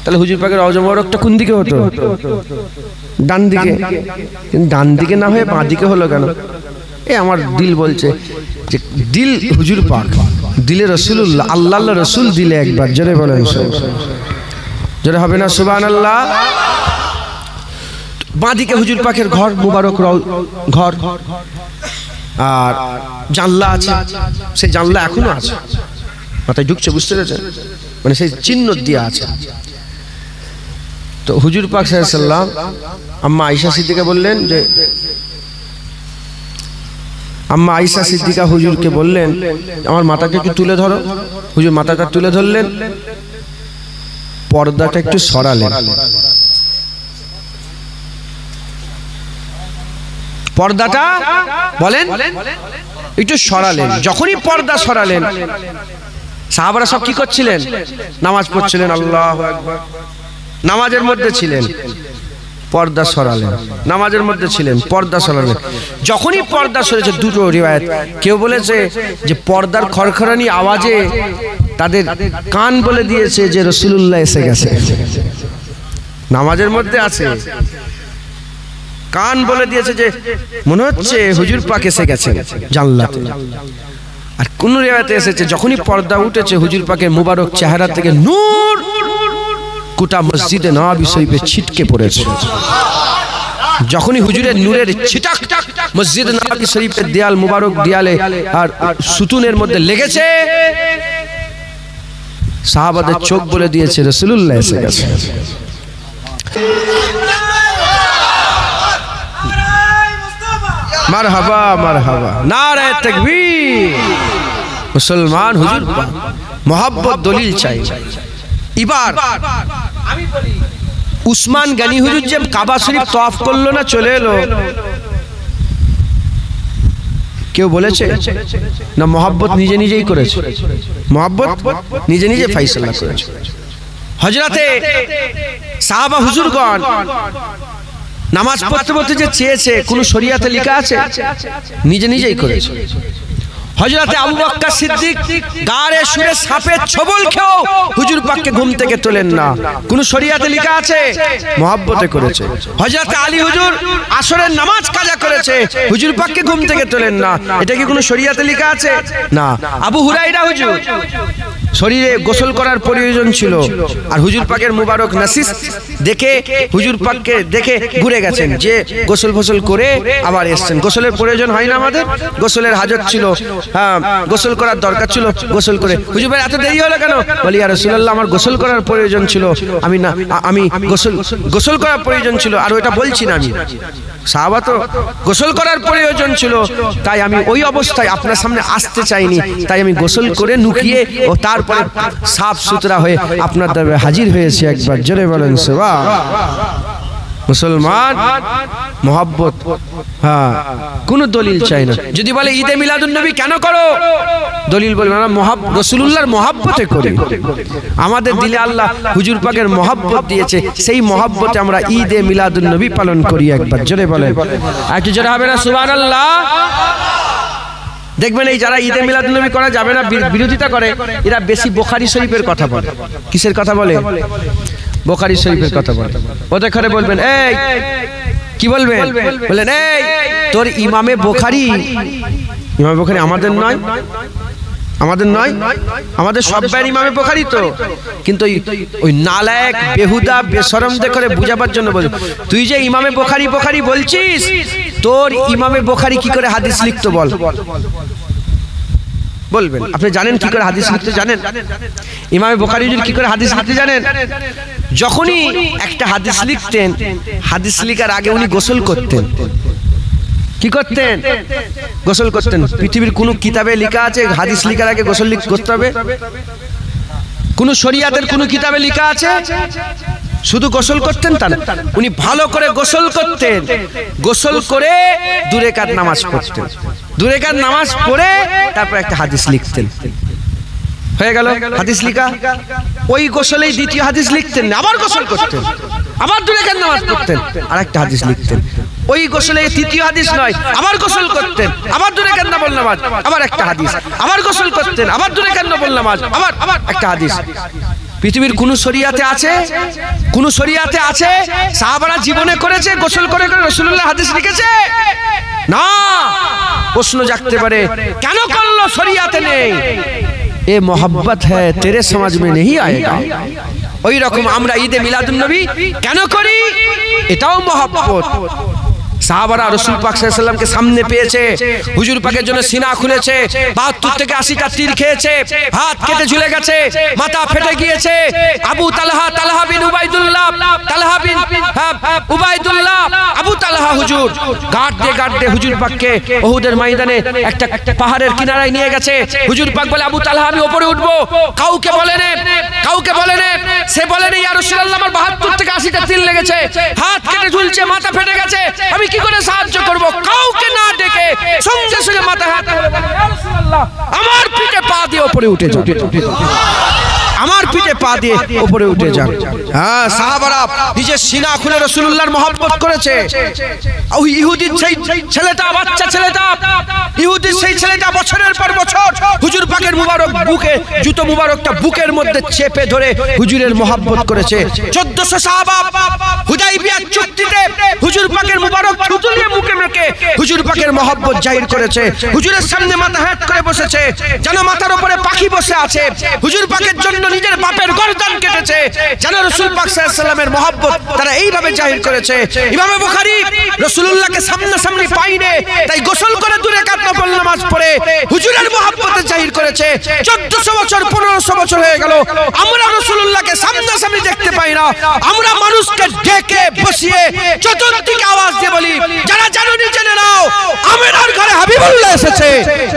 Speaker 1: তাহলে হুজুর পাকের রওজা মোবারকটা কোন দিকে হতো? ডান দিকে। কিন্তু ডান দিকে না হয়ে বাঁ দিকে হলো কেন? আমার দিল বলছে যে দিল হুজুর পাক, দিলে রাসূলুল্লাহ, আল্লাহর রাসূল দিলে। একবার জোরে বলেন, জোরে হবে না সুবহানাল্লাহ? বাঁদিকে হুজুর পাকের ঘর মুবারক, ঘর, আর জানলা আছে, সেই জানলা এখনো আছে, মাথায় ঢুকছে, বুঝতে পেরেছেন? মানে সেই চিহ্ন দিয়ে আছে। তো হুজুর পাক সাল্লাল্লাহু আলাইহি ওয়াসাল্লাম আম্মা আয়েশা সিদ্দিকা বললেন যে, আম্মা আয়েশা সিদ্দিকা হুজুরকে বললেন, আমার মাথাটা একটু তুলে ধরো। হুজুর মাথাটা তুলে ধরলেন, পর্দাটা একটু সরালেন। পর্দাটা বলেন একটু সরালেন। যখনই পর্দা সরালেন, সাহাবারা সব কি করছিলেন? নামাজ পড়ছিলেন। আল্লাহু আকবার, নামাজের মধ্যে ছিলেন, পর্দা সরালেন। নামাজের মধ্যে ছিলেন, পর্দা সরালেন। যখনই পর্দা সরেছে, দুটো রিওয়ায়াত, কেউ বলেছে যে পর্দার খড়খড়ানি আওয়াজে তাদের কান বলে দিয়েছে যে রাসূলুল্লাহ এসে গেছে। নামাজের মধ্যে আছে, কান বলে দিয়েছে যে মনে হচ্ছে হুজুর পাক এসে গেছেন জান্নাতে। আর কোন রিওয়ায়াতে এসেছে যখনই পর্দা উঠেছে, হুজুর পাকের মুবারক চেহারা থেকে নূর গোটা মসজিদে নববী শরীফে ছিটকে পড়েছে। যখনই হুজুরের নূরের ছিটাক মসজিদে নববী শরীফের দেয়াল মুবারক দেয়ালে আর সুতুনের মধ্যে লেগেছে, সাহাবাদের চোখ বলে দিয়েছে রাসূলুল্লাহ এসে গেছে। মারহাবা মারহাবা, নারে তাকবীর। মুসলমান হুজুর মোহাব্বত দলিল চাই। এবার আমি বলি, উসমান গনি হুজুর যে কাবা শরীফ তওয়াফ করলো না, চলে এলো, কেউ বলেছে না? মোহাব্বত নিজে নিজেই করেছে, মোহাব্বত নিজে নিজে ফয়সালা করেছে। হযরতে সাহাবা হুজুরগণ নামাজ পড়তে পড়তে যে চেয়েছে, কোন শরীয়তে লেখা আছে? নিজে নিজেই করেছে। হযরতে আবু বকর সিদ্দিক গারে শুয়ে সাপের ছোবল খেয়েও হুজুর পাককে ঘুম থেকে তোলেন না, কোন শরীয়তে লেখা আছে? মহব্বতে করেছে। হযরতে আলী হুজুর আসরের নামাজ কাজা করেছে, হুজুর পাককে ঘুম থেকে তোলেন না, এটা কি কোন শরীয়তে লেখা আছে? না। আবু হুরায়রা হুজুর শরীরে গোসল করার প্রয়োজন ছিল, আর হুজুর পাকের মুবারক নাসিস দেখে হুজুর পাককে দেখে ঘুরে গেছেন, যে গোসল ফসল করে আবার এসেছেন। গোসলের প্রয়োজন হয় না আমাদের? গোসলের হাজত ছিল, হ্যাঁ গোসল করার দরকার ছিল, গোসল করে হুজুর ভাই এত দেরি হলো কেন? বলি ইয়া রাসূলুল্লাহ আমার গোসল করার প্রয়োজন ছিল, আমি গোসল করার প্রয়োজন ছিল, আর ওটা বলছি না আমি, সাহাবা তো গোসল করার প্রয়োজন ছিল, তাই আমি ওই অবস্থায় আপনার সামনে আসতে চাইনি, তাই আমি গোসল করে নুকিয়ে ও তারপরে সাফ সুতরা হয়ে আপনার দরবারে হাজির হয়েছে। একবার জোরে বলেন সুবহান। মুসলমান মোহাব্বত, হ্যাঁ কোনো দলিল চাই না। যদি বলে ঈদে মিলাদুন নবী কেন করো, দলিল বলবে না, রাসূলুল্লাহর মোহাব্বতে করি। আমাদের দিলে আল্লাহ হুজুর পাকের মোহাব্বত দিয়েছে, সেই মোহাব্বতে আমরা ঈদে মিলাদুন নবী পালন করি। একবার জোরে বলেন, একটু জোরে হবে না সুবহানাল্লাহ? দেখবেন এই যারা ঈদে মিলাদুন নবী করা যাবে না বিরোধিতা করে, এরা বেশি বুখারী শরীফের কথা বলে। কিসের কথা বলে? বুখারী শরীফের কথা বলে। ওদের ঘরে বলবেন, এই কি বলবেন? বলেন এই তোর ইমামে বুখারী, ইমামে বুখারী আমাদের নয়, আমাদের নয়, আমাদের সবার ইমামে বুখারী তো, কিন্তু ওই নালায়েক বেহুদা বেশরমদের করে বুঝাবার জন্য বল, তুই যে ইমামে বুখারী বুখারী বলছিস, তোর ইমামে বুখারী কি করে হাদিস লিখতো বল। বলবেন আপনি জানেন কি করে হাদিস লিখতে জানেন? ইমামে বুখারী কি করে হাদিস লিখতে জানেন? যখনই একটা হাদিস লিখতেন, হাদিস লিখার আগে উনি গোসল করতেন। কি করতেন? গোসল করতেন। পৃথিবীর কোন কিতাবে লেখা আছে হাদিস লিখার আগে গোসল করতে হবে? কোন শরীয়তের কোন কিতাবে লেখা আছে? শুধু গোসল করতেন তা না, উনি ভালো করে গোসল করতেন, গোসল করে 2 রাকাত নামাজ পড়তেন, 2 রাকাত নামাজ পড়ে তারপর একটা হাদিস লিখতেন। হয়ে গেল হাদিস লিখা। ওই গোসলেই দ্বিতীয় হাদিস লিখতেন না, আবার গোসল করতেন, আবার 2 রাকাত নামাজ পড়তেন, আর একটা হাদিস লিখতেন। ওই গোসলে তৃতীয় হাদিস নয়, আবার গোসল করতেন, আবার 2 রাকাত নফল নামাজ, আবার একটা হাদিস, আবার গোসল করতেন, আবার 2 রাকাত নফল নামাজ, আবার একটা হাদিস। পৃথিবীর কোন শরীয়তে আছে? কোন শরীয়তে আছে সাহাবারা জীবনে করেছে গোসল করে করে রাসূলুল্লাহ হাদিস লিখেছে? না। প্রশ্ন জাগতে পারে কেন করলো? শরীয়তে নেই। এ মোহব্বত है तेरे समझ में नहीं आएगा। ওই রকম আমরা ঈদে মিলাদুন নবী কেন করি? এটাও মোহব্বত। সাহাবারা রাসূল পাক সাল্লাল্লাহু আলাইহি ওয়াসাল্লামকে সামনে পেয়েছে, হুজুর পাকের জন্য সিনা খুলেছে, 72 থেকে 80টা তীর খেয়েছে, হাত কেটে ঝুলে গেছে, মাথা ফেটে গিয়েছে। আবু তালহা বিন উবাইদুল্লাহ, তালহা বিন উবাইদুল্লাহ, আবু তালহা হুজুর গাড়তে হুজুর পাককে উহুদের ময়দানে একটা পাহাড়ের কিনারায় নিয়ে গেছে। হুজুর পাক বলে, আবু তালহা আমি উপরে উঠবো, কাউকে বলেন, কাউকে বলেন। সে বলেন, ইয়া রাসূলুল্লাহ আমার 72 থেকে 80টা তীর লেগেছে, হাত কেটে ঝুলছে, মাথা ফেটে গেছে, আমি কি করে সাহায্য করব? কাউকে না ডেকে সঙ্গে সঙ্গে মাথা হাত আমার পিঠে পা দিয়ে উপরে উঠে যাও, আমার পিঠে পা দিয়ে উপরে উঠে যান। হ্যাঁ, সাহাবারা নিজের সিনা খুলে রাসূলুল্লাহর মহব্বত করেছে। ওই ইহুদির সেই ছেলেটা, বাচ্চা ছেলেটা, ইহুদির সেই ছেলেটা বছরের পর বছর হুজুর পাকের মুবারক বুকে, জুতো মুবারকটা বুকের মধ্যে চেপে ধরে হুজুরের মহব্বত করেছে। 1400 সাহাবা হুদাইবিয়ার চুক্তিতে হুজুর পাকের মুবারক থুতুলিয়ে মুখে মেখে হুজুর পাকের মহব্বত জাহির করেছে। হুজুরের সামনে মাথা হাত করে বসেছে, যেন মাথার উপরে পাখি বসে আছে। হুজুর পাকের জন্য নিজের বাপের গর্দান কেটেছে যেন রাসূল পাক সাল্লাল্লাহু আলাইহি ওয়াসাল্লামের মহব্বত তারা এইভাবে জাহির করেছে। ইমাম বুখারী রাসূলুল্লাহকে সামনাসামনি পাইনে তাই গোসল করে দূরে রাকাত নফল নামাজ পড়ে হুজুরের মহব্বত জাহির করেছে। 1400 বছর 1500 বছর হয়ে গেল আমরা রাসূলুল্লাহকে সামনাসামনি দেখতে পাই না। আমরা মানুষকে ডেকে বসিয়ে চতুর্দিকে আওয়াজ দিয়ে বলি, যারা জানুনি জেনে নাও আমিনার ঘরে হাবিবুল্লাহ এসেছে,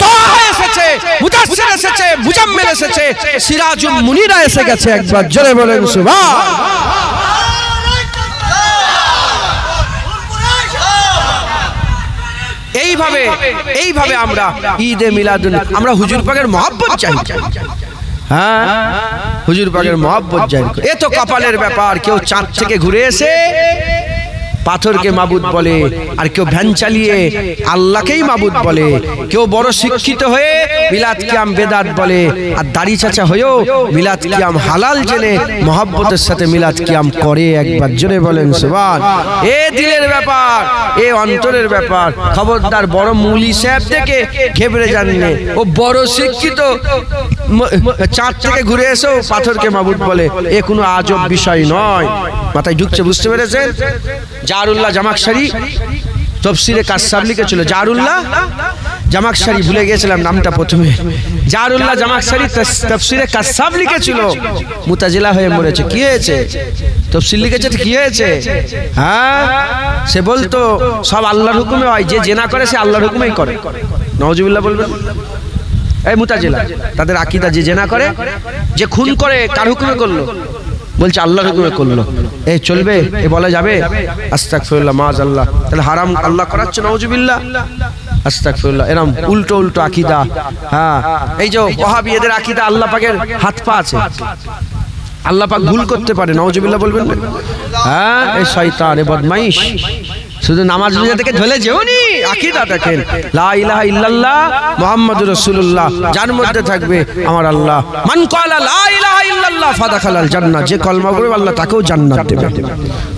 Speaker 1: তাহা এসেছে, মুদাসসির এসেছে, মুজাম্মিল এসেছে, সিরাজুল মুনিরা এসে গেছে। একবার জোরে বলেন সুবহান। এইভাবে আমরা ঈদে মিলাদুন আমরা হুজুর পাকের মহব্বত চাই। হ্যাঁ, হুজুর পাকের মহব্বত চাই। এ তো কপালের ব্যাপার। কেউ চাঁদ থেকে ঘুরে এসে পাথরকে মাবুদ বলে, আর কেউ ভ্যান চালিয়ে আল্লাহকেই মাবুদ বলে। কেউ বড় শিক্ষিত হয়ে মিলাদ কিয়াম বেদাত বলে, আর দাড়ি চাচা হয়েও মিলাদ কিয়াম হালাল জেনে মহব্বতের সাথে মিলাদ কিয়াম করে। একবার জোরে বলেন সুবহান। এ দিলের ব্যাপার, এ অন্তরের ব্যাপার। খবরদার বড় মৌলী সাহেব থেকে ঘেবড়ে যাননি। ও বড় শিক্ষিত চাঁদ থেকে ঘুরে এসেও পাথরকে মাবুদ বলে, এ কোনো আজব বিষয় নয়। মাথায় ঢুকছে, বুঝতে পেরেছেন? জারুল্লাহ জামাকশারি তাফসীরে কাসসাব লিখেছিল। জারুল্লাহ জামাকশারি, ভুলে গিয়েছিলাম নামটা প্রথমে। জারুল্লাহ জামাকশারি তাফসীরে কাসসাব লিখেছিল। মুতাজিলা হয়ে মরেছে। কি হয়েছে? তাফসীর লিখেছে, কি হয়েছে? হ্যাঁ, সে বলতো সব আল্লাহর হুকুমে হয়, যে জেনা করে সে আল্লাহর হুকুমেই করে। নাউজুবিল্লাহ বলবেন। এই মুতাজিলা তাদের আকীদা, যে জেনা করে, যে খুন করে, কার হুকুমে করলো? বলছে আল্লাহর হুকুমে করলো। এ চলবে? এ বলা যাবে? আস্তাগফিরুল্লাহ, মাআযাল্লাহ। তাহলে হারাম আল্লাহ করাচ্ছে, নাউজুবিল্লাহ, আস্তাগফিরুল্লাহ। এরকম উল্টো উল্টো আকীদা। হ্যাঁ, এই যে ওয়াহাবীদের আকীদা আল্লাহ পাকের হাত পা আছে, আল্লাহ পাক ভুল করতে পারে, নাউজুবিল্লাহ বলবেন। হ্যাঁ, এই শয়তান, এ বদমাইশ। শুধু নামাজ রোজা থেকে ঝলে যেওনি, আকীদা দেখেন, লা ইলাহা ইল্লাল্লাহ মুহাম্মাদুর রাসূলুল্লাহ, যার মধ্যে থাকবে আমার আল্লাহ। মান ক্বালা লা ইলাহা ইল্লাল্লাহ ফাদাখালাল জান্নাহ, যে কলমা পড়বে আল্লাহ তাকেও জান্নাত দেবে।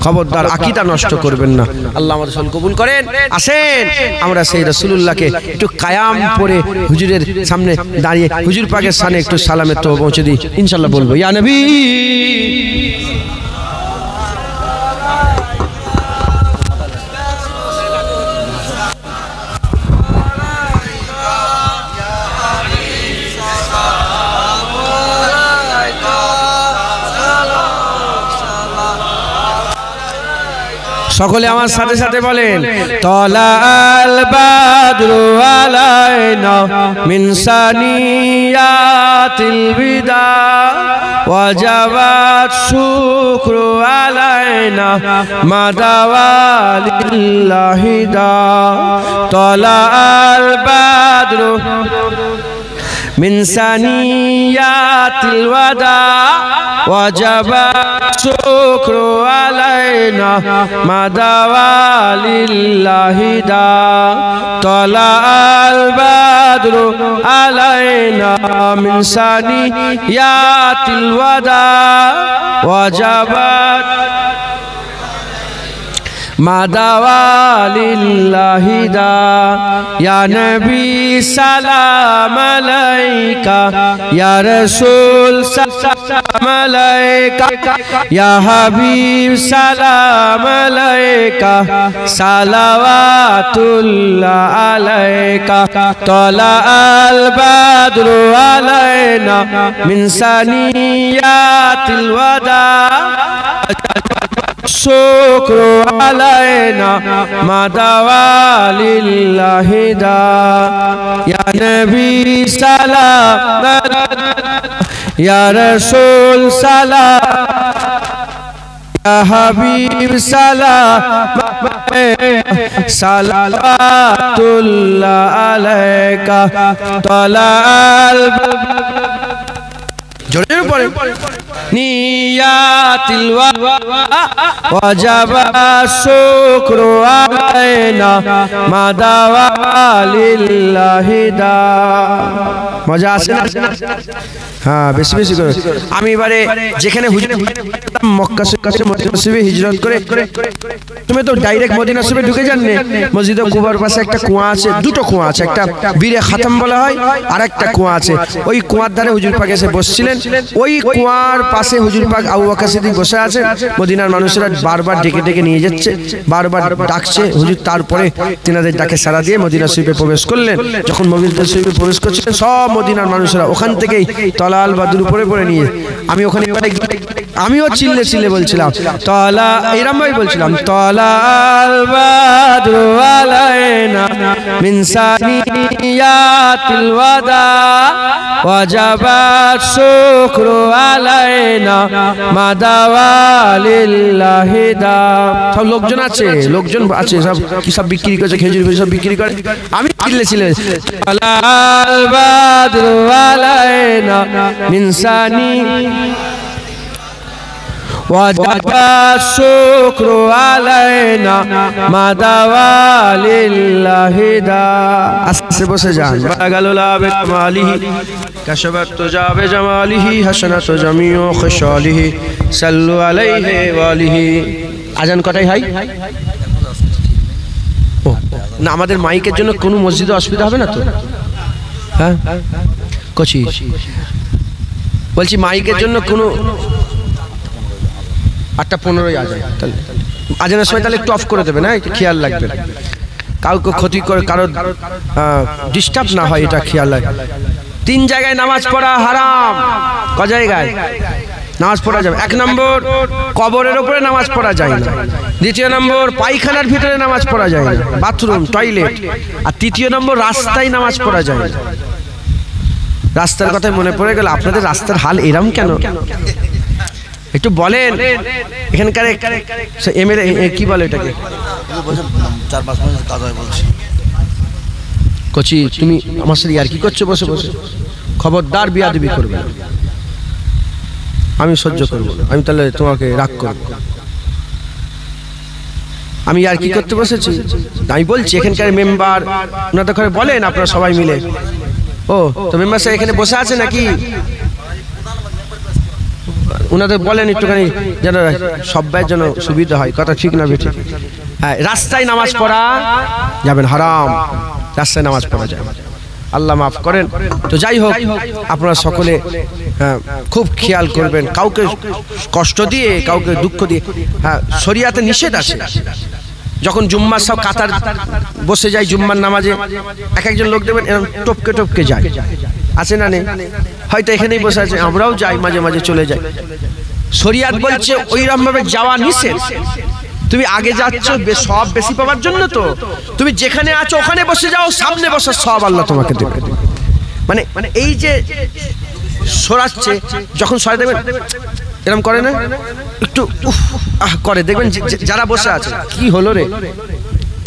Speaker 1: খবরদার আকীদা নষ্ট করবেন না। আল্লাহ আমাদের সকল কবুল করেন। আসেন আমরা সেই রাসূলুল্লাহকে একটু কায়াম পড়ে হুজুরের সামনে দাঁড়িয়ে হুজুর পাকের সামনে একটু সালামে তো পৌঁছে দিই। ইনশাআল্লাহ বলবো, ইয়া নবী। সকলে আমার সাথে সাথে বলেন, তলাল বাদরু আলাইনা মিন সানিয়াতিল বিদা ওয়াজাবাত শুকরু আলাইনা মাদাওয়ালিল্লাহি দা। তলাল বাদরু মিন সানিয়াতিল ওয়াদা ওয়াজাবা শুকরু আলাইনা মাদাওয়ালিল্লাহি দা। তলাল বাদরু আলাইনা মিন সানিয়াতিল ওয়াদা ওয়াজাবা মাদাওয়ালিল্লাহি দা। ইয়া নবী সালাম আলাইকা, ইয়া রাসূল সালাম আলাইকা, ইয়া হাবিব সালাম আলাইকা, সালাওয়াতুল্লাহ আলাইকা। তলাআল বাদরু আলাইনা মিন সানিয়াতিল ওয়াদা শুকরু আলাইনা মাদাওয়ালিল্লাহি দা। ইয়া নবী সালাম, ইয়া রাসূল সালাম, ইয়া হাবিব সালাম, সালাওয়াতুল্লাহ আলাইকা। তলাল জোরে পড়ে, নিয়াতিল ওয়াজাবা শুকরু আলাইনা মাদাওয়ালিল্লাহি দা। মজা আসে না? হ্যাঁ বেশি বেশি করে। আমি এবারে যেখানে মক্কা শরীফে হিজরত করে তুমি তো ডাইরেক্ট মদিনা শরীফে ঢুকে যাননি। মসজিদে কুবার পাশে একটা কুয়া আছে, দুটো কুয়া আছে, একটা বীরে খাতাম বলা হয় আর একটা কুয়া আছে। ওই কুয়ার ধারে হুজুর পাক এসে বসছিলেন। ওই কুয়ার পাশে হুজুর পাক আবু বকর সিদ্দিক বসে আছে। মদিনার মানুষেরা বারবার ডেকে ডেকে নিয়ে যাচ্ছে, বারবার ডাকছে হুজুর। তারপরে তিনাদের ডাকে সাড়া দিয়ে মদিনা শরীফে প্রবেশ করলেন। যখন মদিনা শরীফে প্রবেশ করছিলেন সব মদিনার মানুষেরা ওখান থেকেই তলাল বাদুর উপরে পড়ে নিয়ে আমি ওখানে আমিও চিল্লে চিল্লে বলছিলাম তলা, এরম ভাই বলছিলাম তলাল বাদরু আলাইনা মিন সানিয়াতিল ওয়াদা ওয়াজাবাত শুকরু আলাইনা মাদাওয়ালিল্লাহি দা। সব লোকজন আছে, লোকজন আছে, সব কি সব বিক্রি করছে, খেজুর সব বিক্রি করে। আমি চিল্লে চিল্লে তলাল বাদরু আলাইনা মিন সানি ওয়াজাবাত শুকরু আলাইনা মাদাওয়ালিল্লাহি দা। আস্তে বসে যান। বাগালুলা বিকামালিহি কাশাবাত তুজাবে জামালিহি হাসানাতু জামিউ খুশালিহি সাল্লু আলাইহি ওয়া আলিহি। আজান কটাই হয়? ও না, আমাদের মাইকের জন্য কোনো মসজিদে অসুবিধা হবে না তো? হ্যাঁ কচি বলছি মাইকের জন্য কোনো 8:15 আজান, তাহলে আজানের সময় তাহলে একটু অফ করে দেবে না, একটু খেয়াল রাখবেন কাউকে ক্ষতি করে কারো ডিস্টার্ব না হয়, এটা খেয়াল রাখবেন। 3 জায়গায় নামাজ পড়া হারাম। ক জায়গায় নামাজ পড়া যাবে? 1 নম্বর কবরের উপরে নামাজ পড়া যায় না। 2 নম্বর পায়খানার ভিতরে নামাজ পড়া যায় না, বাথরুম টয়লেট। আর 3 নম্বর রাস্তায় নামাজ পড়া যায় না। রাস্তার কথাই মনে পড়ে গেল, আপনাদের রাস্তার হাল এরম কেন একটু বলেন। এখানকার এমএলএ কি বলে এটাকে?
Speaker 2: 4-5 মাস কাজ হয় বলছি।
Speaker 1: কচি তুমি আমার সাথে আর কি করছো বসে বসে? খবরদার বিয়াদবি করবে, আমি সহ্য করবো না। আমি তাহলে তোমাকে রাগ করব। আমি আর কি করতে বসেছি? আমি বলছি এখানকার মেম্বার ওনাদের ঘরে বলেন আপনারা সবাই মিলে। ও তো মেম্বার সাহেব এখানে বসে আছে নাকি? ওনাদের বলেন একটুখানি যেন সবাইয়ের জন্য সুবিধা হয়। কথা ঠিক না বেঠিক? হ্যাঁ, রাস্তায় নামাজ পড়া যাবেন, হারাম। রাস্তায় নামাজ পড়া যাবে, আল্লাহ মাফ করেন। তো যাই হোক, আপনারা সকলে খুব খেয়াল করবেন, কাউকে কষ্ট দিয়ে কাউকে দুঃখ দিয়ে। হ্যাঁ, শরিয়াতে নিষেধ আছে। যখন জুম্মার সব কাতার বসে যায় জুম্মার নামাজে, একজন লোক দেবেন টপকে টপকে যায়, আছে না নেই? হয়তো এখানেই বসে আছে, আমরাও যাই মাঝে মাঝে চলে যাই। শরিয়াত বলছে ওইরকম ভাবে যাওয়া নিষেধ। তুমি আগে যাচ্ছ সব বেশি পাওয়ার জন্য, তো তুমি যেখানে আছো ওখানে বসে যাও, সামনে বসে সব আল্লাহ তোমাকে দেবে। মানে এই যে সরাচ্ছে, যখন সরাই দেবেন এরকম করে না, একটু করে দেখবেন যারা বসে আছে, কি হলো রে,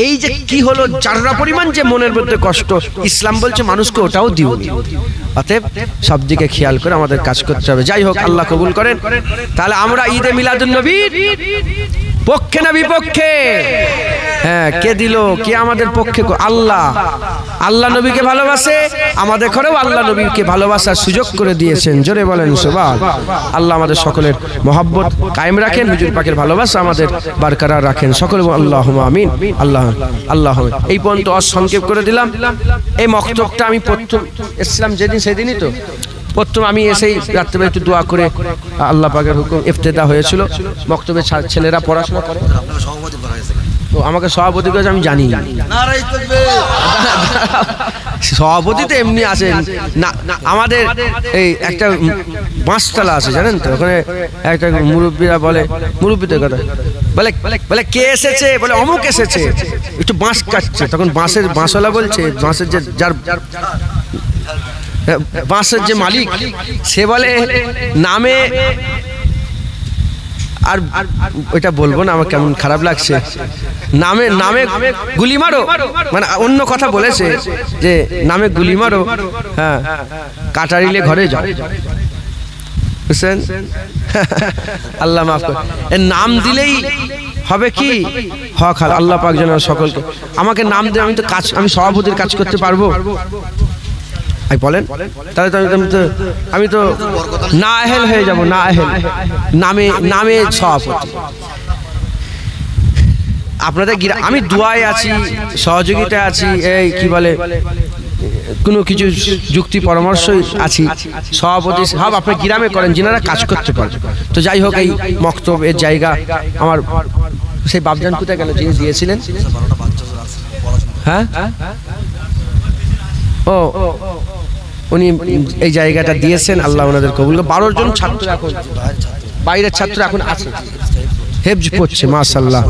Speaker 1: এই যে কি হলো, যারা পরিমাণ যে মনের মধ্যে কষ্ট, ইসলাম বলছে মানুষকে ওটাও দিও। অতএব সব দিকে খেয়াল করে আমাদের কাজ করতে হবে। যাই হোক, আল্লাহ কবুল করেন। তাহলে আমরা ঈদে মিলাদুন নবীর পক্ষে না বিপক্ষে? হ্যাঁ, কে দিল? কে আমাদের পক্ষে? আল্লাহ। আল্লাহ নবীকে ভালোবাসে, আমাদের ঘরেও আল্লাহ নবীকে ভালোবাসার সুযোগ করে দিয়েছেন। জোরে বলেন সুবহানাল্লাহ। আল্লাহ আমাদের সকলের মহব্বত কায়েম রাখেন, হুজুর পাকের ভালোবাসা আমাদের বারকরার রাখেন। সকলে আল্লাহুম্মা আমিন। আল্লাহ আল্লাহ। এই পর্যন্ত সংক্ষেপ করে দিলাম। এই মক্তবটা আমি প্রথম এসেছিলাম যেদিন, সেদিনই তো প্রথম আমি এসেই রাত্রে একটু দোয়া করে আল্লাহ পাকের হুকুম ইফতেদা হয়েছিল। মক্তবের ছেলেরা পড়াশোনা করে, তো আমাকে সভাপতি করেছে, আমি জানি না। সভাপতি তো এমনি আছেন না, আমাদের এই একটা বাঁশতলা আছে জানেন তো, ওখানে একটা মুরব্বীরা বলে, মুরব্বীদের কথা বলে, বলে কে এসেছে, বলে অমুক এসেছে, একটু বাঁশ কাটছে। তখন বাঁশওয়ালা বলছে, বাঁশের যে যার বাঁশের যে মালিক, সে বলে নামে, আর ওইটা বলবো না, আমার কেমন খারাপ লাগছে, নামে নামে গুলি মারো, মানে অন্য কথা বলেছে যে নামে গুলি মারো, হ্যাঁ, কাটারিলে ঘরে যাও। বুঝছেন? আল্লাহ মাফ করে। এর নাম দিলেই হবে কি হক হাল। আল্লাহ পাক যেন সকলকে, আমাকে নাম দিয়ে আমি তো কাজ, আমি সভাপতির কাজ করতে পারবো? আমি বলেন তাহলে তো আমি তো না আহেল হয়ে যাব, না আহেল নামে সভাপতি। আপনাদের আমি দুয়ায় আছি, সহযোগিতায় আছি, এই কি বলে কোনো কিছু যুক্তি পরামর্শই আছি, সভাপতি সব আপনার গ্রামে করেন যিনারা কাজ করতে পারেন। তো যাই হোক, এই মক্তব এর জায়গা আমার সেই বাপজান কোথায় গেল যিনি দিয়েছিলেন? হ্যাঁ, ও উনি এই জায়গাটা দিয়েছেন, আল্লাহ ওনাদের কবুল। 12 জন ছাত্র এখন বাইরের ছাত্র এখন আছে, হেফজ পড়ছে, মাশাআল্লাহ।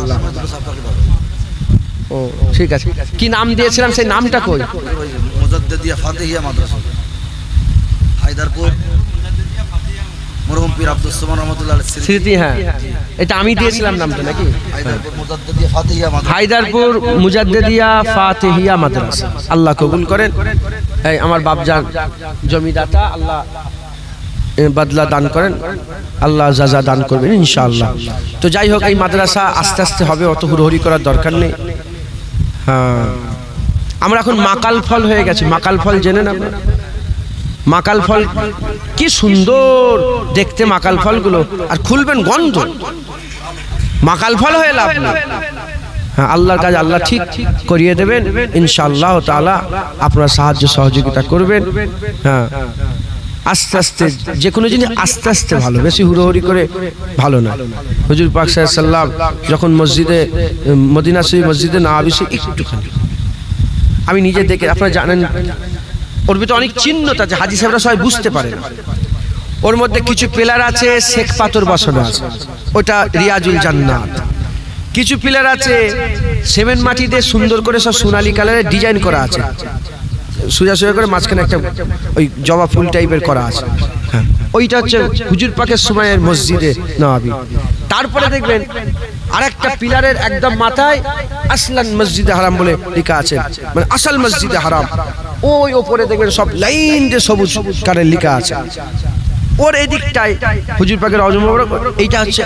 Speaker 1: ও ঠিক আছে, কি নাম দিয়েছিলাম সেই নামটা কই?
Speaker 2: মুজাদ্দিদিয়া ফাতিহিয়া মাদ্রাসা, হায়দারপুর, মরহুম পীর আব্দুস সামাদ রহমাতুল্লাহ আলাইহি
Speaker 1: স্মৃতি। হ্যাঁ, এটা আমি দিয়েছিলাম নামটা নাকি?
Speaker 2: হায়দারপুর মুজাদ্দিদিয়া ফাতিহিয়া মাদ্রাসা,
Speaker 1: হায়দারপুর মুজাদ্দিদিয়া ফাতিহিয়া মাদ্রাসা, আল্লাহ কবুল করেন। এই আমার বাপজান জমিদাতা, আল্লাহ বদলা দান করেন, আল্লাহ জাযা দান করবেন ইনশাআল্লাহ। তো যাই হোক, এই মাদ্রাসা আস্তে আস্তে হবে, অত হুড়োহুড়ি করার দরকার নেই। হ্যাঁ, আমরা এখন মাকাল ফল হয়ে গেছি। মাকাল ফল জেনেন আপনারা? মাকাল ফল কি সুন্দর দেখতে, মাকাল ফলগুলো, আর খুলবেন গন্ধ, মাকাল ফল হয়ে লাভ নেই। হ্যাঁ, আল্লাহর কাজ আল্লাহ ঠিক করিয়ে দেবেন ইনশাআল্লাহ তাআলা। আপনারা সাহায্য সহযোগিতা করবেন। হ্যাঁ, আস্তে আস্তে যে কোনো জিনিস আস্তে আস্তে ভালো, বেশি হুড়োহুড়ি করে ভালো না। হুজুর পাক সাল্লাল্লাহু আলাইহি ওয়াসাল্লাম যখন মসজিদে মদিনা শরীফ মসজিদে নববী একটুখানি আমি নিজে দেখে, আপনারা জানেন ওর ভিতরে অনেক চিহ্ন আছে, হাজী সাহেবরা সবাই বুঝতে পারে না। ওর মধ্যে কিছু পিলার আছে শেখ পাথর বসানো আছে, ওটা রিয়াজুল জান্নাত। কিছু পিলার আছে সিমেন্ট মাটি দিয়ে সুন্দর করে সব সোনালী কালারের ডিজাইন করা আছে, সোজা সোজা করে মাঝখানে একটা ওই জবা ফুল টাইপের করা আছে। হ্যাঁ, ওইটা হচ্ছে হুজুর পাকের সময়ের মসজিদে নববী। তারপরে দেখবেন আরেকটা পিলারের একদম মাথায় আসলান মসজিদে হারাম বলে লেখা আছে, মানে আসল মসজিদে হারাম। ওই ওপরে দেখবেন সব লাইন দিয়ে সবুজ কালারের লেখা আছে। ওর এদিকটায় হুজুর পাকের রওজা মোবারক, এইটা হচ্ছে